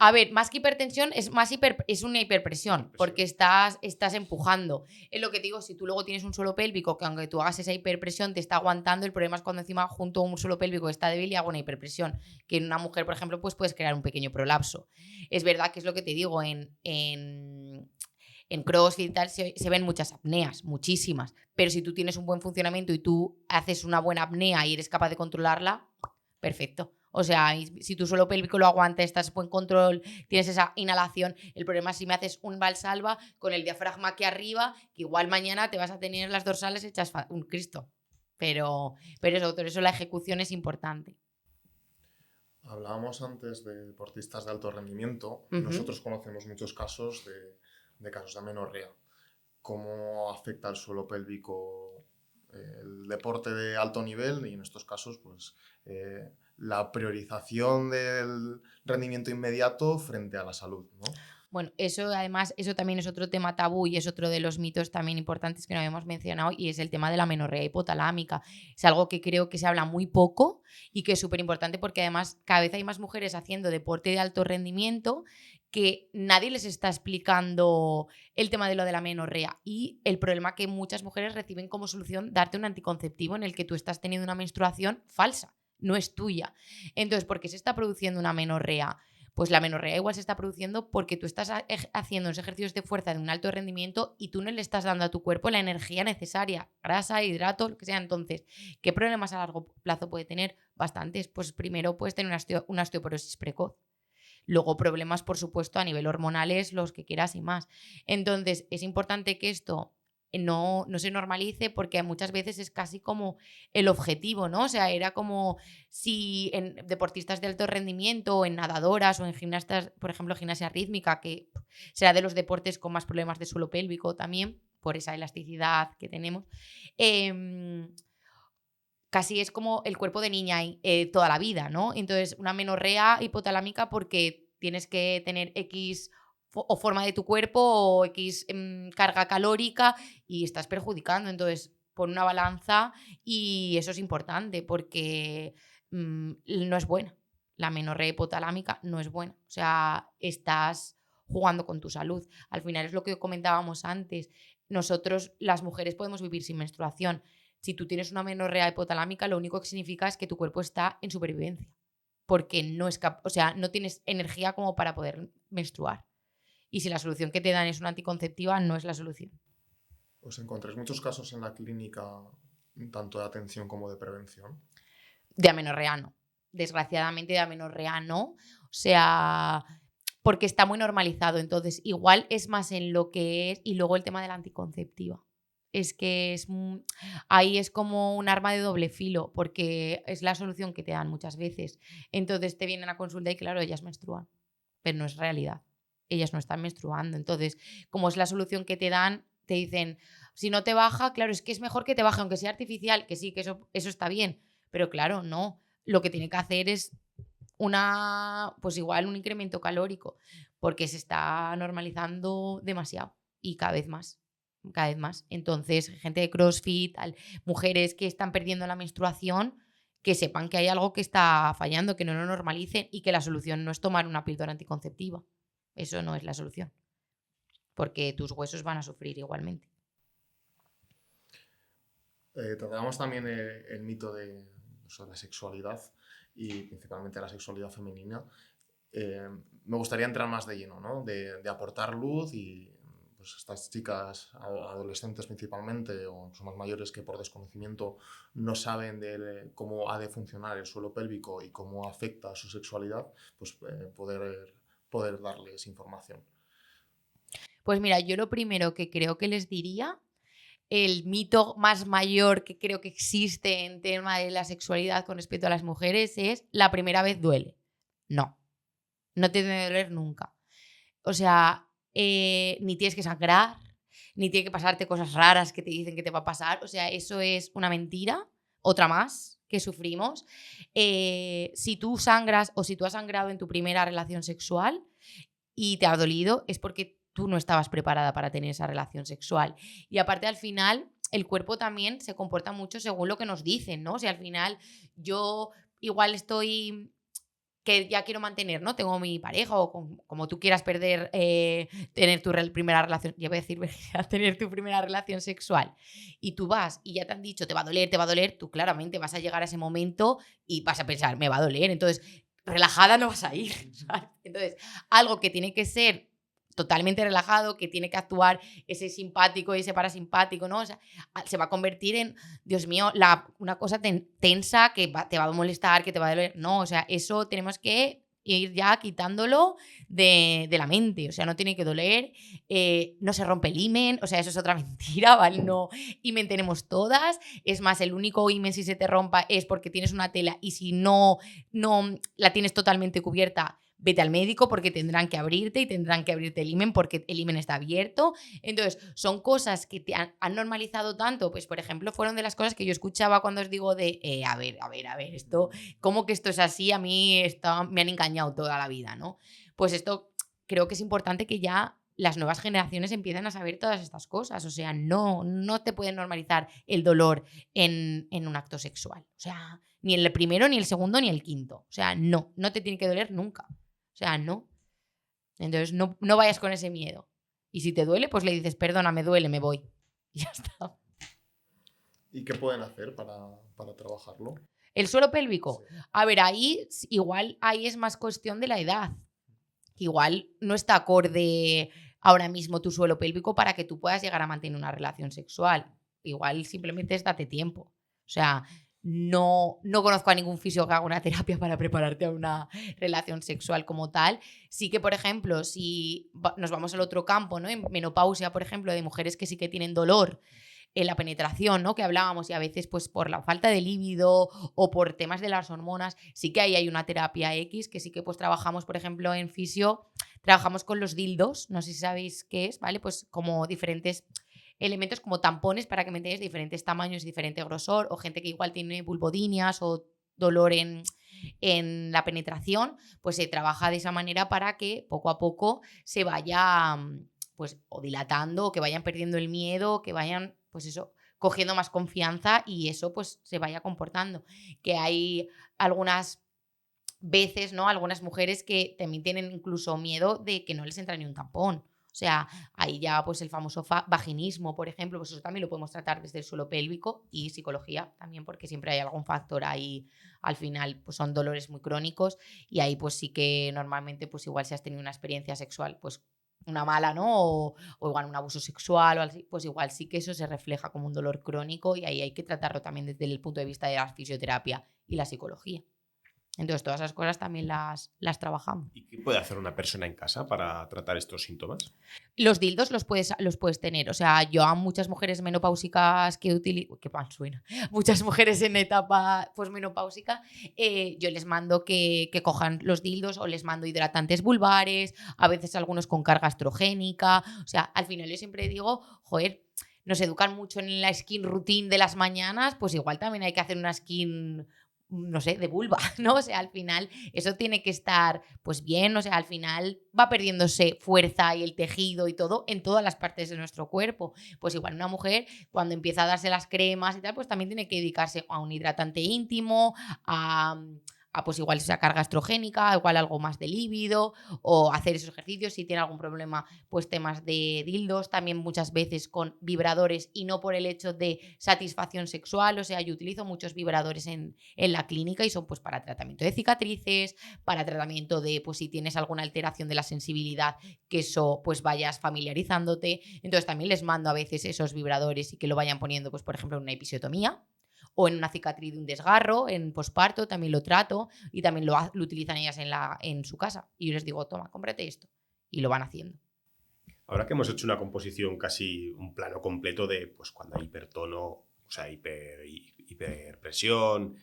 A ver, más que hipertensión, es una hiperpresión, porque estás empujando. Es lo que te digo, si tú luego tienes un suelo pélvico que, aunque tú hagas esa hiperpresión, te está aguantando, el problema es cuando encima junto a un suelo pélvico que está débil y hago una hiperpresión, que en una mujer, por ejemplo, pues puedes crear un pequeño prolapso. Es verdad que es lo que te digo, en CrossFit y tal se ven muchas apneas, muchísimas, pero si tú tienes un buen funcionamiento y tú haces una buena apnea y eres capaz de controlarla, perfecto. O sea, si tu suelo pélvico lo aguanta, estás en buen control, tienes esa inhalación. El problema es si me haces un valsalva con el diafragma aquí arriba, que igual mañana te vas a tener las dorsales hechas un Cristo. Pero por eso la ejecución es importante. Hablábamos antes de deportistas de alto rendimiento. Uh-huh. Nosotros conocemos muchos casos de casos de amenorrea. ¿Cómo afecta el suelo pélvico el deporte de alto nivel? Y en estos casos, pues la priorización del rendimiento inmediato frente a la salud, ¿no? Bueno, eso también es otro tema tabú y es otro de los mitos también importantes que no habíamos mencionado, y es el tema de la amenorrea hipotalámica. Es algo que creo que se habla muy poco y que es súper importante, porque además cada vez hay más mujeres haciendo deporte de alto rendimiento que nadie les está explicando el tema de lo de la amenorrea, y el problema que muchas mujeres reciben como solución darte un anticonceptivo en el que tú estás teniendo una menstruación falsa, no es tuya. Entonces, ¿por qué se está produciendo una amenorrea? Pues la amenorrea igual se está produciendo porque tú estás haciendo unos ejercicios de fuerza de un alto rendimiento y tú no le estás dando a tu cuerpo la energía necesaria, grasa, hidrato, lo que sea. Entonces, ¿qué problemas a largo plazo puede tener? Bastantes. Pues primero puedes tener una osteoporosis precoz. Luego problemas, por supuesto, a nivel hormonales, los que quieras y más. Entonces, es importante que esto no se normalice, porque muchas veces es casi como el objetivo, ¿no? O sea, era como si en deportistas de alto rendimiento o en nadadoras o en gimnastas, por ejemplo, gimnasia rítmica, que será de los deportes con más problemas de suelo pélvico también, por esa elasticidad que tenemos, casi es como el cuerpo de niña toda la vida, ¿no? Entonces, una amenorrea hipotalámica porque tienes que tener X o forma de tu cuerpo o X carga calórica y estás perjudicando. Entonces, pon una balanza, y eso es importante porque no es buena. La amenorrea hipotalámica no es buena. O sea, estás jugando con tu salud. Al final es lo que comentábamos antes. Nosotros, las mujeres, podemos vivir sin menstruación. Si tú tienes una amenorrea hipotalámica, lo único que significa es que tu cuerpo está en supervivencia, porque no tienes energía como para poder menstruar. Y si la solución que te dan es una anticonceptiva, no es la solución. ¿Os encontráis muchos casos en la clínica, tanto de atención como de prevención? De amenorrea no. Desgraciadamente de amenorrea no. O sea, porque está muy normalizado. Entonces, igual es más en lo que es. Y luego el tema de la anticonceptiva. Es que ahí es como un arma de doble filo, porque es la solución que te dan muchas veces. Entonces te vienen a consulta y claro, ellas menstruan, pero no es realidad. Ellas no están menstruando. Entonces, como es la solución que te dan, te dicen, si no te baja, claro, es que es mejor que te baje, aunque sea artificial, que sí, que eso está bien. Pero claro, no. Lo que tiene que hacer es pues igual un incremento calórico, porque se está normalizando demasiado y cada vez más. Entonces, gente de CrossFit, mujeres que están perdiendo la menstruación, que sepan que hay algo que está fallando, que no lo normalicen, y que la solución no es tomar una píldora anticonceptiva. Eso no es la solución, porque tus huesos van a sufrir igualmente. Tratamos también el mito de la sexualidad, y principalmente la sexualidad femenina. Me gustaría entrar más de lleno, ¿no? De aportar luz, y pues estas chicas, adolescentes principalmente, o incluso más mayores, que por desconocimiento no saben de cómo ha de funcionar el suelo pélvico y cómo afecta a su sexualidad, pues poder darles información. Pues mira, yo lo primero que creo que les diría, el mito más mayor que creo que existe en tema de la sexualidad con respecto a las mujeres, es la primera vez duele. No te debe doler nunca. O sea, ni tienes que sangrar, ni tiene que pasarte cosas raras que te dicen que te va a pasar. O sea, eso es una mentira, otra más que sufrimos. Si tú sangras o si tú has sangrado en tu primera relación sexual y te ha dolido, es porque tú no estabas preparada para tener esa relación sexual. Y aparte, al final, el cuerpo también se comporta mucho según lo que nos dicen, ¿no? O sea, al final yo igual estoy que ya quiero mantener, ¿no? Tengo mi pareja o como tú quieras tener tu primera relación, ya voy a decir, tener tu primera relación sexual, y tú vas y ya te han dicho te va a doler, tú claramente vas a llegar a ese momento y vas a pensar, me va a doler, entonces relajada no vas a ir, ¿sabes? Entonces, algo que tiene que ser totalmente relajado, que tiene que actuar ese simpático y ese parasimpático, ¿no? O sea, se va a convertir en, Dios mío, una cosa tensa que te va a molestar, que te va a doler. No, o sea, eso tenemos que ir ya quitándolo de la mente, o sea, no tiene que doler, no se rompe el himen, o sea, eso es otra mentira, ¿vale? No, himen tenemos todas, es más, el único himen si se te rompa es porque tienes una tela y si no la tienes totalmente cubierta, vete al médico porque tendrán que abrirte y tendrán que abrirte el himen porque el himen está abierto. Entonces, son cosas que te han normalizado tanto, pues por ejemplo, fueron de las cosas que yo escuchaba cuando os digo de, a ver, esto, ¿cómo que esto es así? A mí me han engañado toda la vida, ¿no? Pues esto creo que es importante que ya las nuevas generaciones empiecen a saber todas estas cosas. O sea, no te pueden normalizar el dolor en un acto sexual. O sea, ni el primero, ni el segundo, ni el quinto. O sea, no te tiene que doler nunca. O sea, no. Entonces, no vayas con ese miedo. Y si te duele, pues le dices, perdona, me duele, me voy. Y ya está. ¿Y qué pueden hacer para trabajarlo? El suelo pélvico. Sí. A ver, ahí es más cuestión de la edad. Igual no está acorde ahora mismo tu suelo pélvico para que tú puedas llegar a mantener una relación sexual. Igual simplemente es date tiempo. O sea, no conozco a ningún fisio que haga una terapia para prepararte a una relación sexual como tal. Sí que, por ejemplo, si nos vamos al otro campo, ¿no? En menopausia, por ejemplo, de mujeres que sí que tienen dolor en la penetración, ¿no? Que hablábamos, y a veces pues por la falta de líbido o por temas de las hormonas, sí que ahí hay una terapia X que sí que pues trabajamos, por ejemplo, en fisio, trabajamos con los dildos, no sé si sabéis qué es, ¿vale? Pues como diferentes elementos como tampones para que me entendáis, diferentes tamaños y diferente grosor, o gente que igual tiene vulvodinias o dolor en la penetración, pues se trabaja de esa manera para que poco a poco se vaya pues o dilatando, o que vayan perdiendo el miedo, que vayan pues eso, cogiendo más confianza y eso pues se vaya comportando. Que hay algunas veces, ¿no? Algunas mujeres que también tienen incluso miedo de que no les entra ni un tampón. O sea, ahí ya pues el famoso vaginismo, por ejemplo, pues eso también lo podemos tratar desde el suelo pélvico y psicología también, porque siempre hay algún factor ahí, al final pues son dolores muy crónicos y ahí pues sí que normalmente pues igual si has tenido una experiencia sexual pues una mala, ¿no? O igual un abuso sexual o así, pues igual sí que eso se refleja como un dolor crónico y ahí hay que tratarlo también desde el punto de vista de la fisioterapia y la psicología. Entonces, todas esas cosas también las trabajamos. ¿Y qué puede hacer una persona en casa para tratar estos síntomas? Los dildos los puedes tener. O sea, yo a muchas mujeres menopáusicas que utilizo... Qué mal suena. Muchas mujeres en etapa posmenopáusica, yo les mando que cojan los dildos o les mando hidratantes vulvares, a veces algunos con carga estrogénica. O sea, al final yo siempre digo, joder, nos educan mucho en la skin routine de las mañanas, pues igual también hay que hacer una skin, no sé, de vulva, ¿no? O sea, al final eso tiene que estar pues bien, o sea, al final va perdiéndose fuerza y el tejido y todo en todas las partes de nuestro cuerpo. Pues igual una mujer cuando empieza a darse las cremas y tal, pues también tiene que dedicarse a un hidratante íntimo, a pues igual esa carga estrogénica, igual algo más de líbido o hacer esos ejercicios. Si tiene algún problema, pues temas de dildos, también muchas veces con vibradores y no por el hecho de satisfacción sexual. O sea, yo utilizo muchos vibradores en la clínica y son pues para tratamiento de cicatrices, para tratamiento de pues si tienes alguna alteración de la sensibilidad, que eso pues vayas familiarizándote. Entonces también les mando a veces esos vibradores y que lo vayan poniendo pues por ejemplo en una episiotomía o en una cicatriz de un desgarro, en posparto también lo trato y también lo utilizan ellas en su casa. Y yo les digo, toma, cómprate esto. Y lo van haciendo. Ahora que hemos hecho una composición casi un plano completo de pues cuando hay hipertono, o sea, hiperpresión,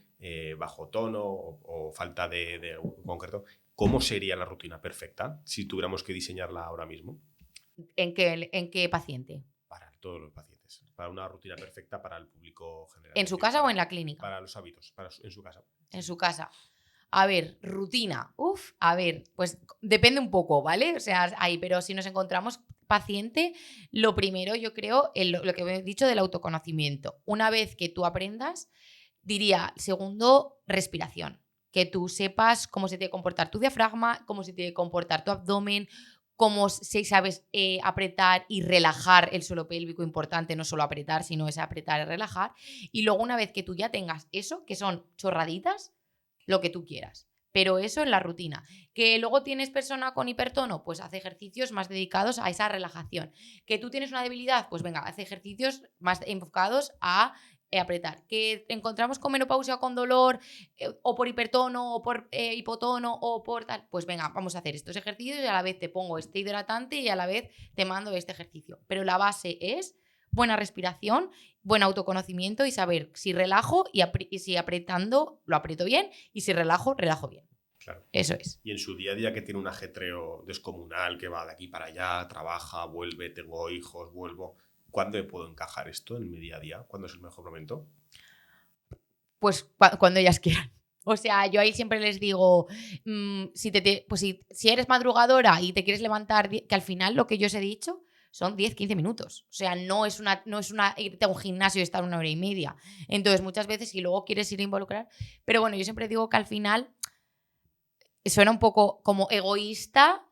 bajo tono o falta de concreto, ¿cómo sería la rutina perfecta si tuviéramos que diseñarla ahora mismo? ¿En qué paciente? Para todos los pacientes. Para una rutina perfecta para el público general. ¿En su casa o en la clínica? Para los hábitos, en su casa. En su casa. A ver, rutina. A ver, pues depende un poco, ¿vale? O sea, ahí, pero si nos encontramos paciente, lo primero yo creo, lo que he dicho del autoconocimiento. Una vez que tú aprendas, diría, segundo, respiración. Que tú sepas cómo se tiene que comportar tu diafragma, cómo se tiene que comportar tu abdomen, cómo si sabes apretar y relajar el suelo pélvico, importante, no solo apretar, sino es apretar y relajar. Y luego una vez que tú ya tengas eso, que son chorraditas, lo que tú quieras. pero eso en la rutina. Que luego tienes persona con hipertono, pues hace ejercicios más dedicados a esa relajación. Que tú tienes una debilidad, pues venga, hace ejercicios más enfocados a apretar. Que encontramos con menopausia o con dolor, o por hipertono, o por hipotono, o por tal, pues venga, vamos a hacer estos ejercicios y a la vez te pongo este hidratante y a la vez te mando este ejercicio. Pero la base es buena respiración, buen autoconocimiento y saber si relajo y si apretando lo aprieto bien y si relajo bien. Claro. Eso es. Y en su día a día, que tiene un ajetreo descomunal, que va de aquí para allá, trabaja, vuelve, tengo hijos, vuelvo, ¿cuándo puedo encajar esto en mi día a día? ¿Cuándo es el mejor momento? Pues cuando ellas quieran. O sea, yo ahí siempre les digo, si eres madrugadora y te quieres levantar, que al final lo que yo os he dicho son 10-15 minutos. O sea, no es irte a un gimnasio y estar 1 hora y media. Entonces, muchas veces, si luego quieres ir a involucrar. Pero bueno, yo siempre digo que al final suena un poco como egoísta,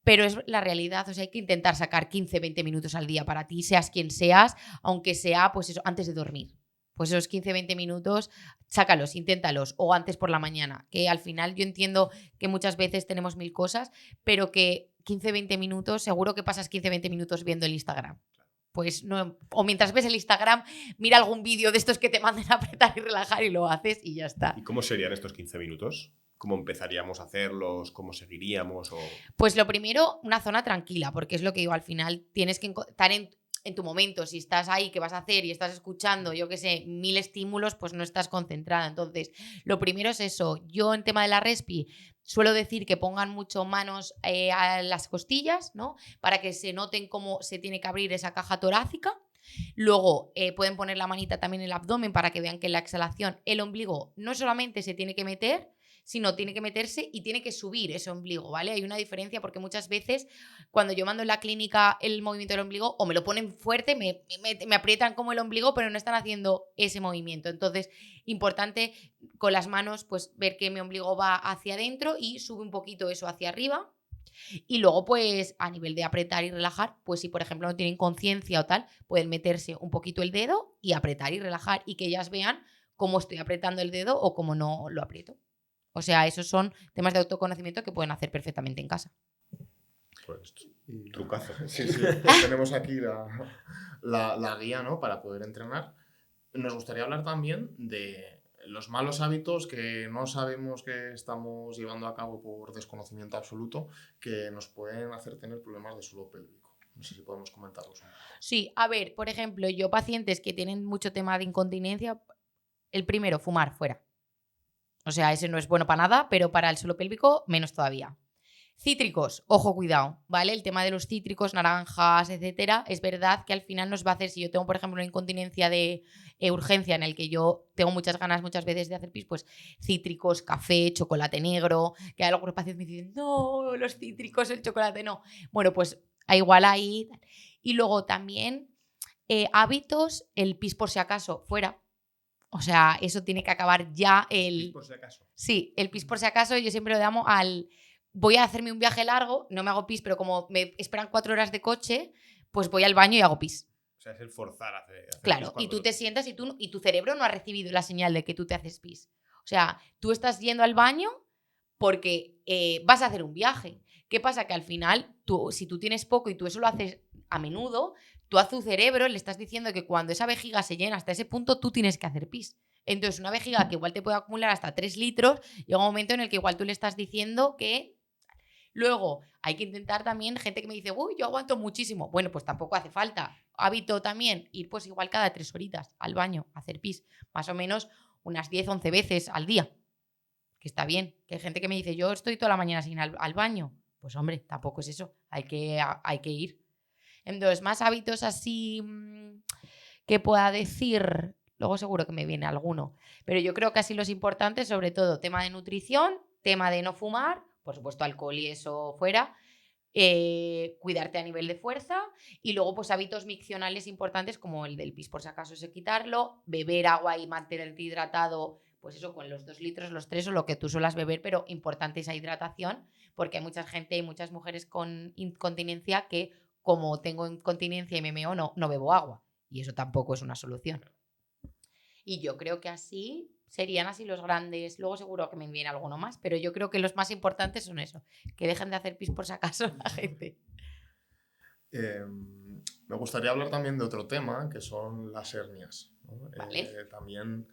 pero es la realidad. O sea, hay que intentar sacar 15-20 minutos al día para ti, seas quien seas, aunque sea, pues eso, antes de dormir. Pues esos 15-20 minutos, sácalos, inténtalos, o antes por la mañana, que al final yo entiendo que muchas veces tenemos 1000 cosas, pero que 15-20 minutos, seguro que pasas 15-20 minutos viendo el Instagram. Pues no, o mientras ves el Instagram, mira algún vídeo de estos que te manden a apretar y relajar y lo haces y ya está. ¿Y cómo serían estos 15 minutos? ¿Cómo empezaríamos a hacerlos? ¿Cómo seguiríamos? Pues lo primero, una zona tranquila, porque es lo que digo, al final tienes que estar en tu momento. Si estás ahí, ¿qué vas a hacer? Y estás escuchando, yo qué sé, 1000 estímulos, pues no estás concentrada. Entonces, lo primero es eso. Yo en tema de la respi suelo decir que pongan mucho manos a las costillas, ¿no? Para que se noten cómo se tiene que abrir esa caja torácica. Luego pueden poner la manita también en el abdomen para que vean que en la exhalación el ombligo no solamente se tiene que meter, sino tiene que meterse y tiene que subir ese ombligo, ¿vale? Hay una diferencia porque muchas veces cuando yo mando en la clínica el movimiento del ombligo, o me lo ponen fuerte, me aprietan como el ombligo, pero no están haciendo ese movimiento. Entonces, importante con las manos, pues ver que mi ombligo va hacia adentro y sube un poquito eso hacia arriba. Y luego, pues, a nivel de apretar y relajar, pues si por ejemplo no tienen conciencia o tal, pueden meterse un poquito el dedo y apretar y relajar y que ellas vean cómo estoy apretando el dedo o cómo no lo aprieto. O sea, esos son temas de autoconocimiento que pueden hacer perfectamente en casa. Pues trucazo. Sí, pues tenemos aquí la guía, ¿no? Para poder entrenar. Nos gustaría hablar también de los malos hábitos que no sabemos que estamos llevando a cabo por desconocimiento absoluto, que nos pueden hacer tener problemas de suelo pélvico. No sé si podemos comentarlos un poco. Sí, a ver, por ejemplo, yo pacientes que tienen mucho tema de incontinencia, el primero, fumar fuera. O sea, ese no es bueno para nada, pero para el suelo pélvico menos todavía. Cítricos, ojo, cuidado, ¿vale? El tema de los cítricos, naranjas, etcétera, es verdad que al final nos va a hacer, si yo tengo, por ejemplo, una incontinencia de urgencia en el que yo tengo muchas ganas muchas veces de hacer pis, pues cítricos, café, chocolate negro, que hay algunos pacientes me dicen, no, los cítricos, el chocolate no. Bueno, pues igual ahí. Y luego también hábitos, el pis por si acaso, fuera. O sea, eso tiene que acabar ya ¿Pis por si acaso? Sí, el pis por si acaso yo siempre lo llamo al... Voy a hacerme un viaje largo, no me hago pis, pero como me esperan 4 horas de coche, pues voy al baño y hago pis. O sea, es el forzar a hacer Claro, y tú te sientas y tu cerebro no ha recibido la señal de que tú te haces pis. O sea, tú estás yendo al baño porque vas a hacer un viaje. ¿Qué pasa? Que al final, si tú tienes poco y tú eso lo haces a menudo, tú a tu cerebro le estás diciendo que cuando esa vejiga se llena hasta ese punto, tú tienes que hacer pis. Entonces, una vejiga que igual te puede acumular hasta 3 litros, llega un momento en el que igual tú le estás diciendo que... Luego, hay que intentar también, gente que me dice, uy, yo aguanto muchísimo. Bueno, pues tampoco hace falta. Hábito también, ir pues igual cada 3 horitas al baño a hacer pis. Más o menos unas 10-11 veces al día. Que está bien. Que hay gente que me dice, yo estoy toda la mañana sin al baño. Pues hombre, tampoco es eso. Hay que ir. Entonces, más hábitos así que pueda decir, luego seguro que me viene alguno, pero yo creo que así los importantes, sobre todo tema de nutrición, tema de no fumar, por supuesto alcohol y eso fuera, cuidarte a nivel de fuerza y luego pues hábitos miccionales importantes como el del pis por si acaso es quitarlo, beber agua y mantenerte hidratado, pues eso con los 2 litros, los 3 o lo que tú suelas beber, pero importante esa hidratación porque hay mucha gente y muchas mujeres con incontinencia que como tengo incontinencia y me meo no bebo agua y eso tampoco es una solución. Y yo creo que así serían así los grandes. Luego seguro que me viene alguno más, pero yo creo que los más importantes son eso, que dejen de hacer pis por si acaso la gente. Me gustaría hablar también de otro tema, que son las hernias, ¿no? Vale. También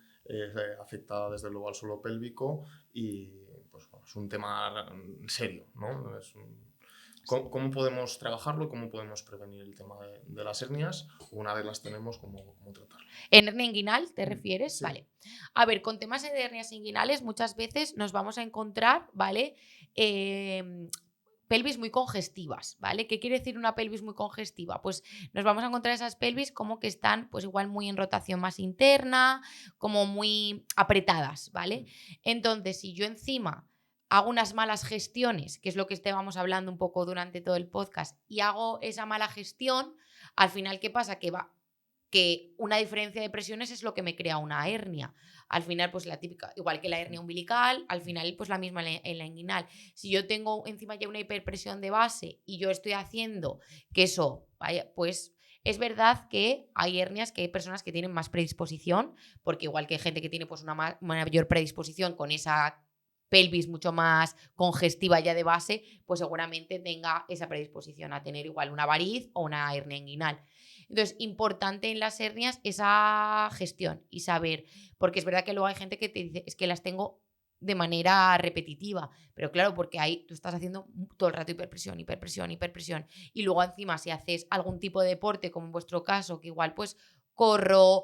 afecta desde luego al suelo pélvico y pues, bueno, es un tema serio, ¿no? ¿Cómo podemos trabajarlo? ¿Cómo podemos prevenir el tema de las hernias? Una vez las tenemos, ¿cómo tratarlo? ¿En hernia inguinal te refieres? Sí. Vale. A ver, con temas de hernias inguinales muchas veces nos vamos a encontrar, ¿vale? Pelvis muy congestivas, ¿vale? ¿Qué quiere decir una pelvis muy congestiva? Pues nos vamos a encontrar esas pelvis como que están pues igual muy en rotación más interna, como muy apretadas, ¿vale? Entonces, si yo encima hago unas malas gestiones, que es lo que estábamos hablando un poco durante todo el podcast, y hago esa mala gestión, al final, ¿qué pasa? Que una diferencia de presiones es lo que me crea una hernia. Al final, pues la típica, igual que la hernia umbilical, al final, pues la misma en la inguinal. Si yo tengo encima ya una hiperpresión de base y yo estoy haciendo que eso, vaya, pues es verdad que hay hernias, que hay personas que tienen más predisposición, porque igual que hay gente que tiene pues una mayor predisposición con esa pelvis mucho más congestiva ya de base, pues seguramente tenga esa predisposición a tener igual una variz o una hernia inguinal. Entonces, importante en las hernias esa gestión y saber, porque es verdad que luego hay gente que te dice, es que las tengo de manera repetitiva, pero claro, porque ahí tú estás haciendo todo el rato hiperpresión, hiperpresión, hiperpresión, y luego encima si haces algún tipo de deporte, como en vuestro caso, que igual pues corro,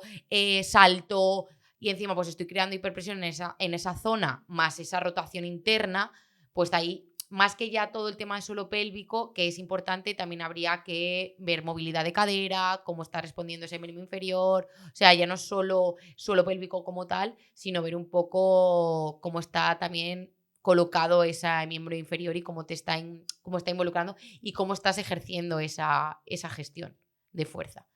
salto, y encima pues estoy creando hiperpresión en esa zona, más esa rotación interna, pues ahí más que ya todo el tema de suelo pélvico, que es importante, también habría que ver movilidad de cadera, cómo está respondiendo ese miembro inferior, o sea, ya no solo suelo pélvico como tal, sino ver un poco cómo está también colocado ese miembro inferior y cómo cómo está involucrando y cómo estás ejerciendo esa gestión de fuerza.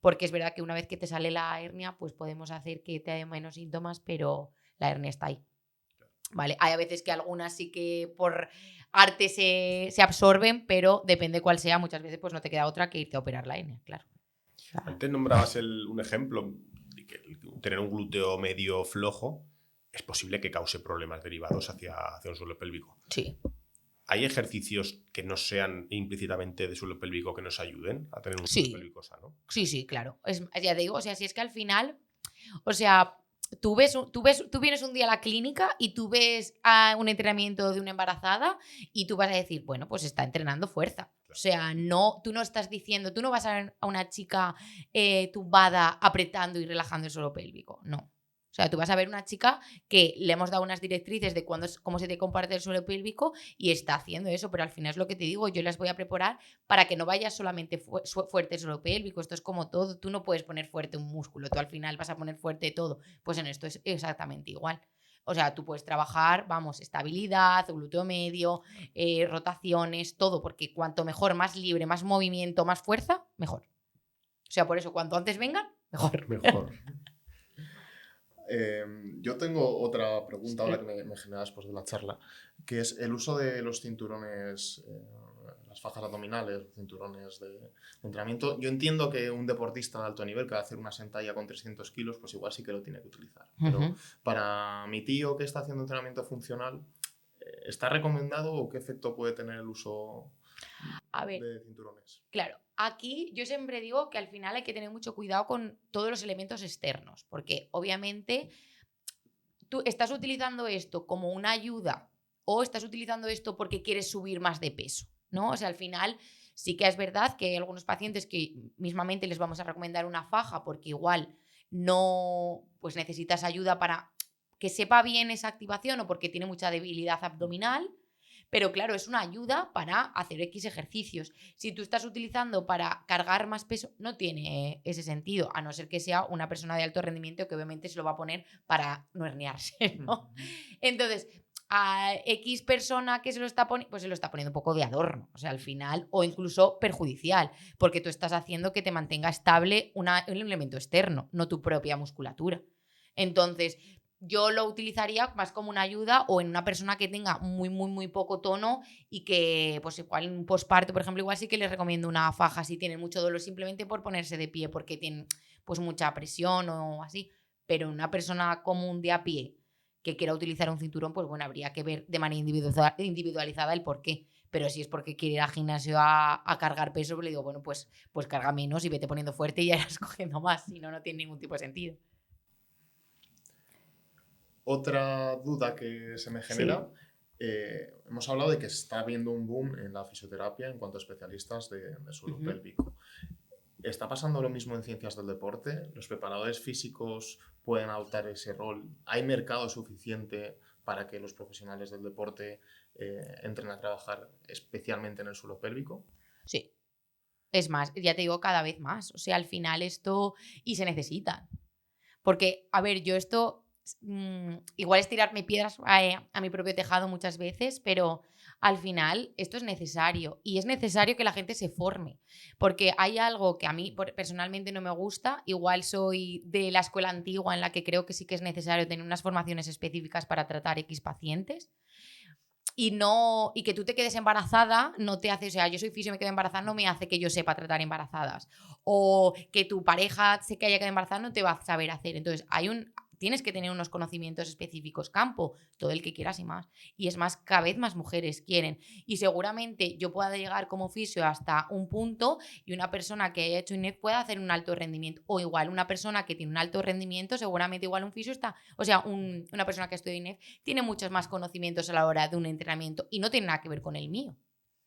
Porque es verdad que una vez que te sale la hernia, pues podemos hacer que te dé menos síntomas, pero la hernia está ahí. Vale, hay a veces que algunas sí que por arte se absorben, pero depende cuál sea, muchas veces pues no te queda otra que irte a operar la hernia, claro. Antes nombrabas un ejemplo de que tener un glúteo medio flojo es posible que cause problemas derivados hacia un suelo pélvico. Sí. ¿Hay ejercicios que no sean implícitamente de suelo pélvico que nos ayuden a tener un suelo pélvico sano? Sí, claro. Ya te digo, o sea, si es que al final, o sea, tú vienes un día a la clínica y tú ves a un entrenamiento de una embarazada y tú vas a decir, bueno, pues está entrenando fuerza. O sea, no, tú no estás diciendo, tú no vas a ver a una chica tumbada apretando y relajando el suelo pélvico. No. O sea, tú vas a ver una chica que le hemos dado unas directrices de cómo se te comparte el suelo pélvico y está haciendo eso, pero al final es lo que te digo, yo las voy a preparar para que no vaya solamente fuerte el suelo pélvico. Esto es como todo, tú no puedes poner fuerte un músculo, tú al final vas a poner fuerte todo. Pues en esto es exactamente igual. O sea, tú puedes trabajar, vamos, estabilidad, glúteo medio, rotaciones, todo, porque cuanto mejor, más libre, más movimiento, más fuerza, mejor. O sea, por eso, cuanto antes vengan, mejor. Mejor. Yo tengo otra pregunta ahora que me genera después de la charla, que es el uso de los cinturones, las fajas abdominales, cinturones de entrenamiento. Yo entiendo que un deportista de alto nivel que va a hacer una sentalla con 300 kilos, pues igual sí que lo tiene que utilizar. Pero para mi tío que está haciendo entrenamiento funcional, ¿está recomendado o qué efecto puede tener el uso de cinturones? Claro, aquí yo siempre digo que al final hay que tener mucho cuidado con todos los elementos externos, porque obviamente tú estás utilizando esto como una ayuda o estás utilizando esto porque quieres subir más de peso, ¿no? O sea, al final sí que es verdad que hay algunos pacientes que mismamente les vamos a recomendar una faja porque igual no, pues necesitas ayuda para que sepa bien esa activación o porque tiene mucha debilidad abdominal. Pero claro, es una ayuda para hacer X ejercicios. Si tú estás utilizando para cargar más peso, no tiene ese sentido, a no ser que sea una persona de alto rendimiento que obviamente se lo va a poner para no herniarse, ¿no? Entonces, a X persona que se lo está poniendo, pues se lo está poniendo un poco de adorno, o sea, al final, o incluso perjudicial, porque tú estás haciendo que te mantenga estable un elemento externo, no tu propia musculatura. Entonces, yo lo utilizaría más como una ayuda o en una persona que tenga muy poco tono y que, pues igual en un posparto, por ejemplo, igual sí que les recomiendo una faja si tienen mucho dolor simplemente por ponerse de pie porque tienen pues mucha presión o así. pero una persona común de a pie que quiera utilizar un cinturón, pues bueno, habría que ver de manera individualizada el por qué. Pero si es porque quiere ir al gimnasio a cargar peso, pues le digo, bueno, pues carga menos y vete poniendo fuerte y ya irás cogiendo más, si no, no tiene ningún tipo de sentido. Otra duda que se me genera, hemos hablado de que está habiendo un boom en la fisioterapia en cuanto a especialistas de suelo pélvico. ¿Está pasando lo mismo en ciencias del deporte? ¿Los preparadores físicos pueden adoptar ese rol? ¿Hay mercado suficiente para que los profesionales del deporte entren a trabajar especialmente en el suelo pélvico? Sí. Es más, ya te digo, cada vez más. O sea, al final esto... Y se necesitan. Porque, a ver, yo esto... igual es tirarme piedras a mi propio tejado muchas veces, pero al final esto es necesario y es necesario que la gente se forme, porque hay algo que a mí personalmente no me gusta. Igual soy de la escuela antigua en la que creo que sí que es necesario tener unas formaciones específicas para tratar X pacientes. Y que tú te quedes embarazada no te hace, o sea, yo soy fisio y me quedo embarazada, no me hace que yo sepa tratar embarazadas. O que tu pareja se que haya quedado embarazada no te va a saber hacer. Entonces, tienes que tener unos conocimientos específicos, campo, todo el que quieras y más. Y es más, cada vez más mujeres quieren. Y seguramente yo pueda llegar como fisio hasta un punto y una persona que haya hecho INEF pueda hacer un alto rendimiento. O igual una persona que tiene un alto rendimiento, seguramente igual un fisio está, o sea, una persona que estudia INEF tiene muchos más conocimientos a la hora de un entrenamiento y no tiene nada que ver con el mío.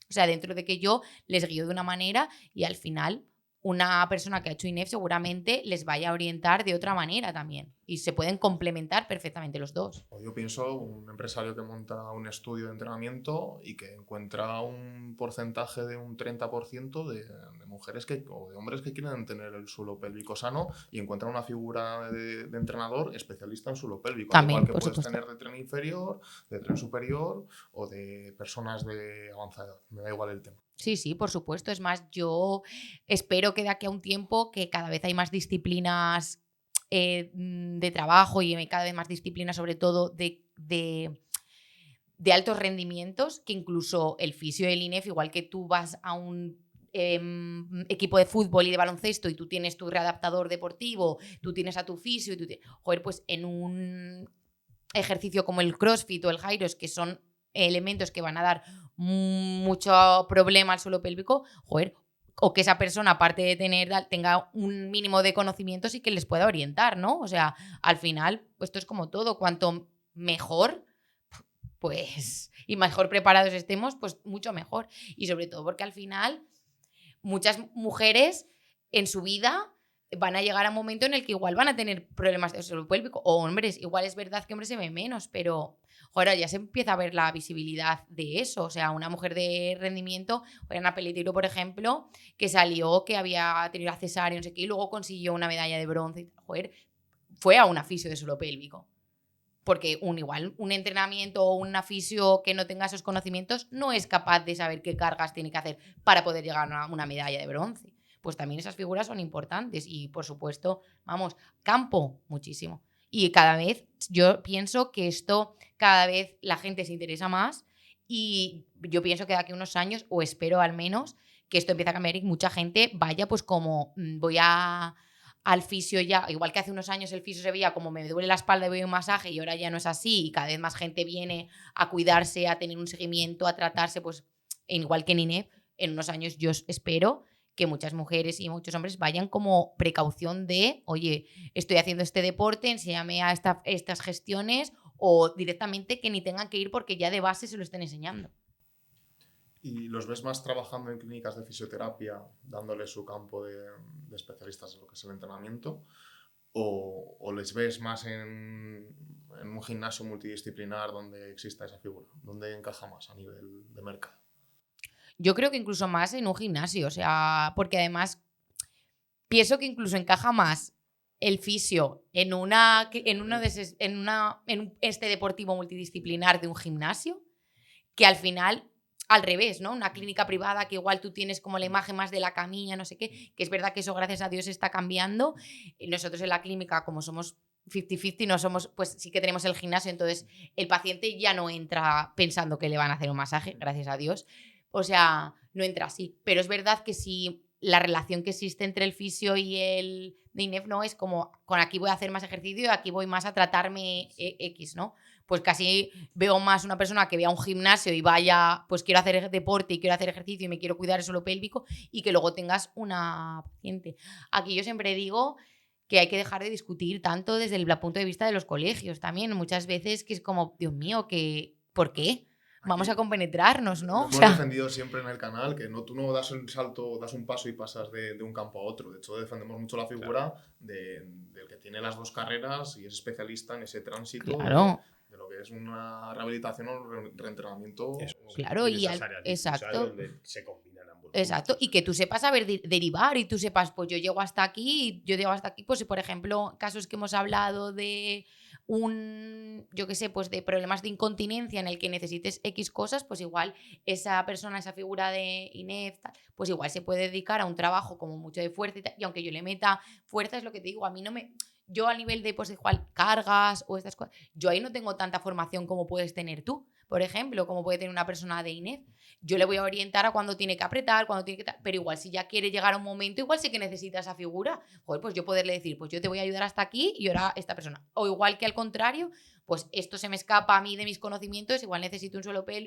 O sea, dentro de que yo les guío de una manera y al final una persona que ha hecho INEF seguramente les vaya a orientar de otra manera también. Y se pueden complementar perfectamente los dos. Yo pienso un empresario que monta un estudio de entrenamiento y que encuentra un porcentaje de un 30% de mujeres o de hombres que quieren tener el suelo pélvico sano y encuentra una figura de entrenador especialista en suelo pélvico. También, igual que por puedes supuesto. tener de tren inferior, de tren superior o de personas de avanzada edad. Me da igual el tema. Sí, sí, por supuesto. Es más, yo espero que de aquí a un tiempo que cada vez hay más disciplinas de trabajo y cada vez más disciplinas, sobre todo de altos rendimientos, que incluso el fisio y el INEF, igual que tú vas a un equipo de fútbol y de baloncesto y tú tienes tu readaptador deportivo, tú tienes a tu fisio y joder, pues en un ejercicio como el CrossFit o el Gyros, que son elementos que van a dar mucho problema al suelo pélvico, joder, o que esa persona, aparte de tenga un mínimo de conocimientos y que les pueda orientar, ¿no? O sea, al final, esto es como todo, cuanto mejor, pues, y mejor preparados estemos, pues mucho mejor. Y sobre todo porque al final muchas mujeres en su vida van a llegar a un momento en el que igual van a tener problemas de suelo pélvico, o hombres, igual es verdad que hombres se ven menos, pero joder, ya se empieza a ver la visibilidad de eso. O sea, una mujer de rendimiento, Ana Pelletiero, por ejemplo, que salió, que había tenido la cesárea, no sé qué, y luego consiguió una medalla de bronce, joder, fue a una fisio de suelo pélvico. Porque igual un entrenamiento o un fisio que no tenga esos conocimientos no es capaz de saber qué cargas tiene que hacer para poder llegar a una medalla de bronce. Pues también esas figuras son importantes y, por supuesto, vamos, campo, muchísimo. Y cada vez yo pienso que esto, cada vez la gente se interesa más y yo pienso que de aquí a unos años, o espero al menos, que esto empiece a cambiar y mucha gente vaya pues como voy al fisio ya, igual que hace unos años el fisio se veía como me duele la espalda y voy a un masaje y ahora ya no es así y cada vez más gente viene a cuidarse, a tener un seguimiento, a tratarse, pues igual que en INEF, en unos años yo espero que muchas mujeres y muchos hombres vayan como precaución de, oye, estoy haciendo este deporte, enséñame a estas gestiones, o directamente que ni tengan que ir porque ya de base se lo estén enseñando. ¿Y los ves más trabajando en clínicas de fisioterapia, dándole su campo de especialistas en lo que es el entrenamiento? ¿O les ves más en un gimnasio multidisciplinar donde exista esa figura? ¿Dónde encaja más a nivel de mercado? Yo creo que incluso más en un gimnasio, o sea, porque además pienso que incluso encaja más el fisio en un deportivo multidisciplinar de un gimnasio, que al final al revés, ¿no? Una clínica privada que igual tú tienes como la imagen más de la camilla, no sé qué, que es verdad que eso gracias a Dios está cambiando. Nosotros en la clínica, como somos 50-50, no somos, pues sí que tenemos el gimnasio, entonces el paciente ya no entra pensando que le van a hacer un masaje, gracias a Dios. O sea, no entra así. Pero es verdad que si la relación que existe entre el fisio y el de INEF, ¿no? Es como, con aquí voy a hacer más ejercicio y aquí voy más a tratarme X, ¿no? Pues casi veo más una persona que vea un gimnasio y vaya, pues quiero hacer deporte y quiero hacer ejercicio y me quiero cuidar el suelo pélvico, y que luego tengas una paciente. Aquí yo siempre digo que hay que dejar de discutir tanto desde el punto de vista de los colegios también. Muchas veces que es como, Dios mío, ¿por qué? Vamos a compenetrarnos, ¿no? Lo hemos defendido siempre en el canal, que tú no das un salto, das un paso y pasas de un campo a otro. De hecho, defendemos mucho la figura del que tiene las 2 carreras y es especialista en ese tránsito de lo que es una rehabilitación o un reentrenamiento. Claro, y exacto. Donde se combinan ambos. Exacto, y que tú sepas saber derivar y tú sepas, pues yo llego hasta aquí, pues si por ejemplo, casos que hemos hablado de yo qué sé, pues de problemas de incontinencia en el que necesites X cosas, pues igual esa persona, esa figura de INEF, pues igual se puede dedicar a un trabajo como mucho de fuerza y aunque yo le meta fuerza, es lo que te digo, a mí no me... Yo a nivel de, pues igual, cargas o estas cosas, yo ahí no tengo tanta formación como puedes tener tú, por ejemplo, como puede tener una persona de INEF. Yo le voy a orientar a cuando tiene que apretar, cuando tiene que... Pero igual si ya quiere llegar a un momento, igual sí que necesita esa figura. Joder, pues yo poderle decir, pues yo te voy a ayudar hasta aquí y ahora esta persona. O igual que al contrario, pues esto se me escapa a mí de mis conocimientos, igual necesito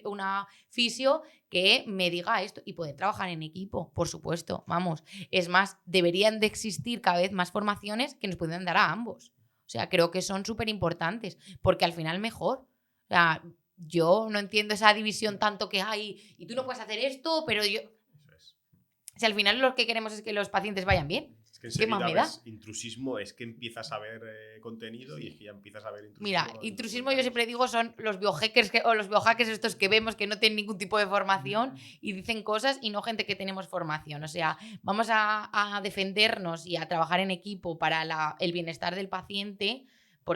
una fisio que me diga esto y poder trabajar en equipo, por supuesto, vamos. Es más, deberían de existir cada vez más formaciones que nos puedan dar a ambos. O sea, creo que son súper importantes, porque al final mejor. O sea, yo no entiendo esa división tanto que hay y tú no puedes hacer esto, pero yo... O sea, al final lo que queremos es que los pacientes vayan bien. Es que enseguida ves intrusismo, es que empiezas a ver contenido y es que ya empiezas a ver intrusismo. Mira, intrusismo yo siempre digo son los biohackers o los biohackers estos que vemos que no tienen ningún tipo de formación y dicen cosas y no gente que tenemos formación. O sea, vamos a defendernos y a trabajar en equipo para el bienestar del paciente,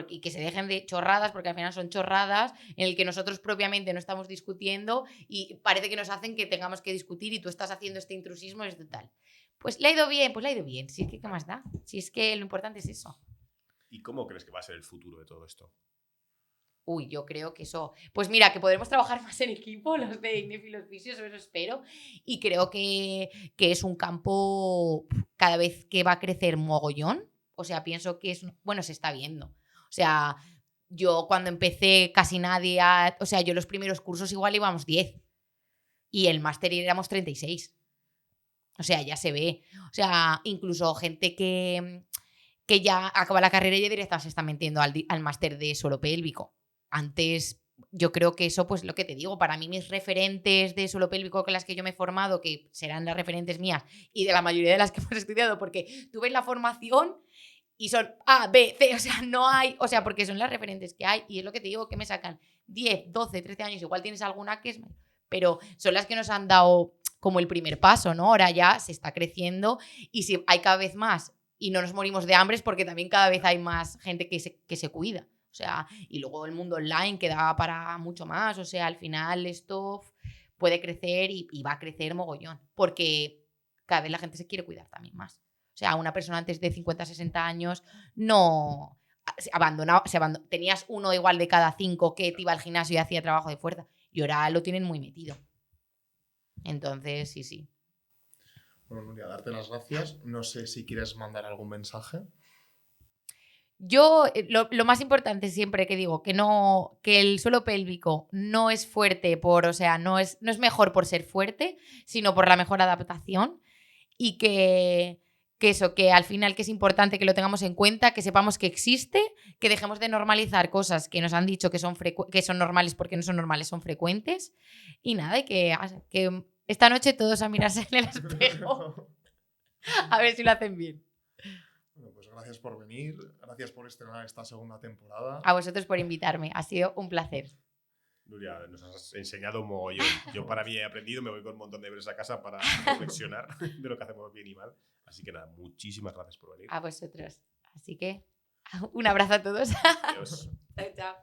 y que se dejen de chorradas, porque al final son chorradas en el que nosotros propiamente no estamos discutiendo y parece que nos hacen que tengamos que discutir y tú estás haciendo este intrusismo, es total. Pues le ha ido bien, pues le ha ido bien. Si es que, ¿qué más da? Si es que lo importante es eso. ¿Y cómo crees que va a ser el futuro de todo esto? Uy, yo creo que eso... Pues mira, que podremos trabajar más en equipo, los de INEF y los fisios, eso espero. Y creo que es un campo cada vez que va a crecer mogollón. O sea, pienso que es... Bueno, se está viendo. O sea, yo cuando empecé casi nadie... O sea, yo los primeros cursos igual íbamos 10. Y el máster éramos 36. O sea, ya se ve. O sea, incluso gente que ya acaba la carrera y ya directamente se está metiendo al máster de suelo pélvico. Antes, yo creo que eso, pues lo que te digo, para mí mis referentes de suelo pélvico con las que yo me he formado, que serán las referentes mías y de la mayoría de las que hemos estudiado, porque tú ves la formación y son A, B, C, o sea, no hay, o sea, porque son las referentes que hay y es lo que te digo, que me sacan 10, 12, 13 años, igual tienes alguna que es... Pero son las que nos han dado como el primer paso, ¿no? Ahora ya se está creciendo y si hay cada vez más y no nos morimos de hambre es porque también cada vez hay más gente que se cuida. O sea, y luego el mundo online que da para mucho más. O sea, al final esto puede crecer y va a crecer mogollón. Porque cada vez la gente se quiere cuidar también más. O sea, una persona antes de 50, 60 años no... Tenías uno igual de cada 5 que te iba al gimnasio y hacía trabajo de fuerza. Y ahora lo tienen muy metido. Entonces, sí. Bueno, Nuria, darte las gracias. No sé si quieres mandar algún mensaje. Yo, lo más importante siempre que digo, que el suelo pélvico no es fuerte o sea, no es mejor por ser fuerte, sino por la mejor adaptación y que eso, que al final que es importante que lo tengamos en cuenta, que sepamos que existe, que dejemos de normalizar cosas que nos han dicho que son normales porque no son normales, son frecuentes y nada, y que esta noche todos a mirarse en el espejo a ver si lo hacen bien. Bueno, pues gracias por venir, gracias por estrenar esta segunda temporada. A vosotros por invitarme, ha sido un placer. Nuria, nos has enseñado un mogollón. Yo para mí he aprendido, me voy con un montón de deberes a casa para reflexionar de lo que hacemos bien y mal. Así que nada, muchísimas gracias por venir. A vosotros. Así que un abrazo a todos. Adiós. Chao, chao.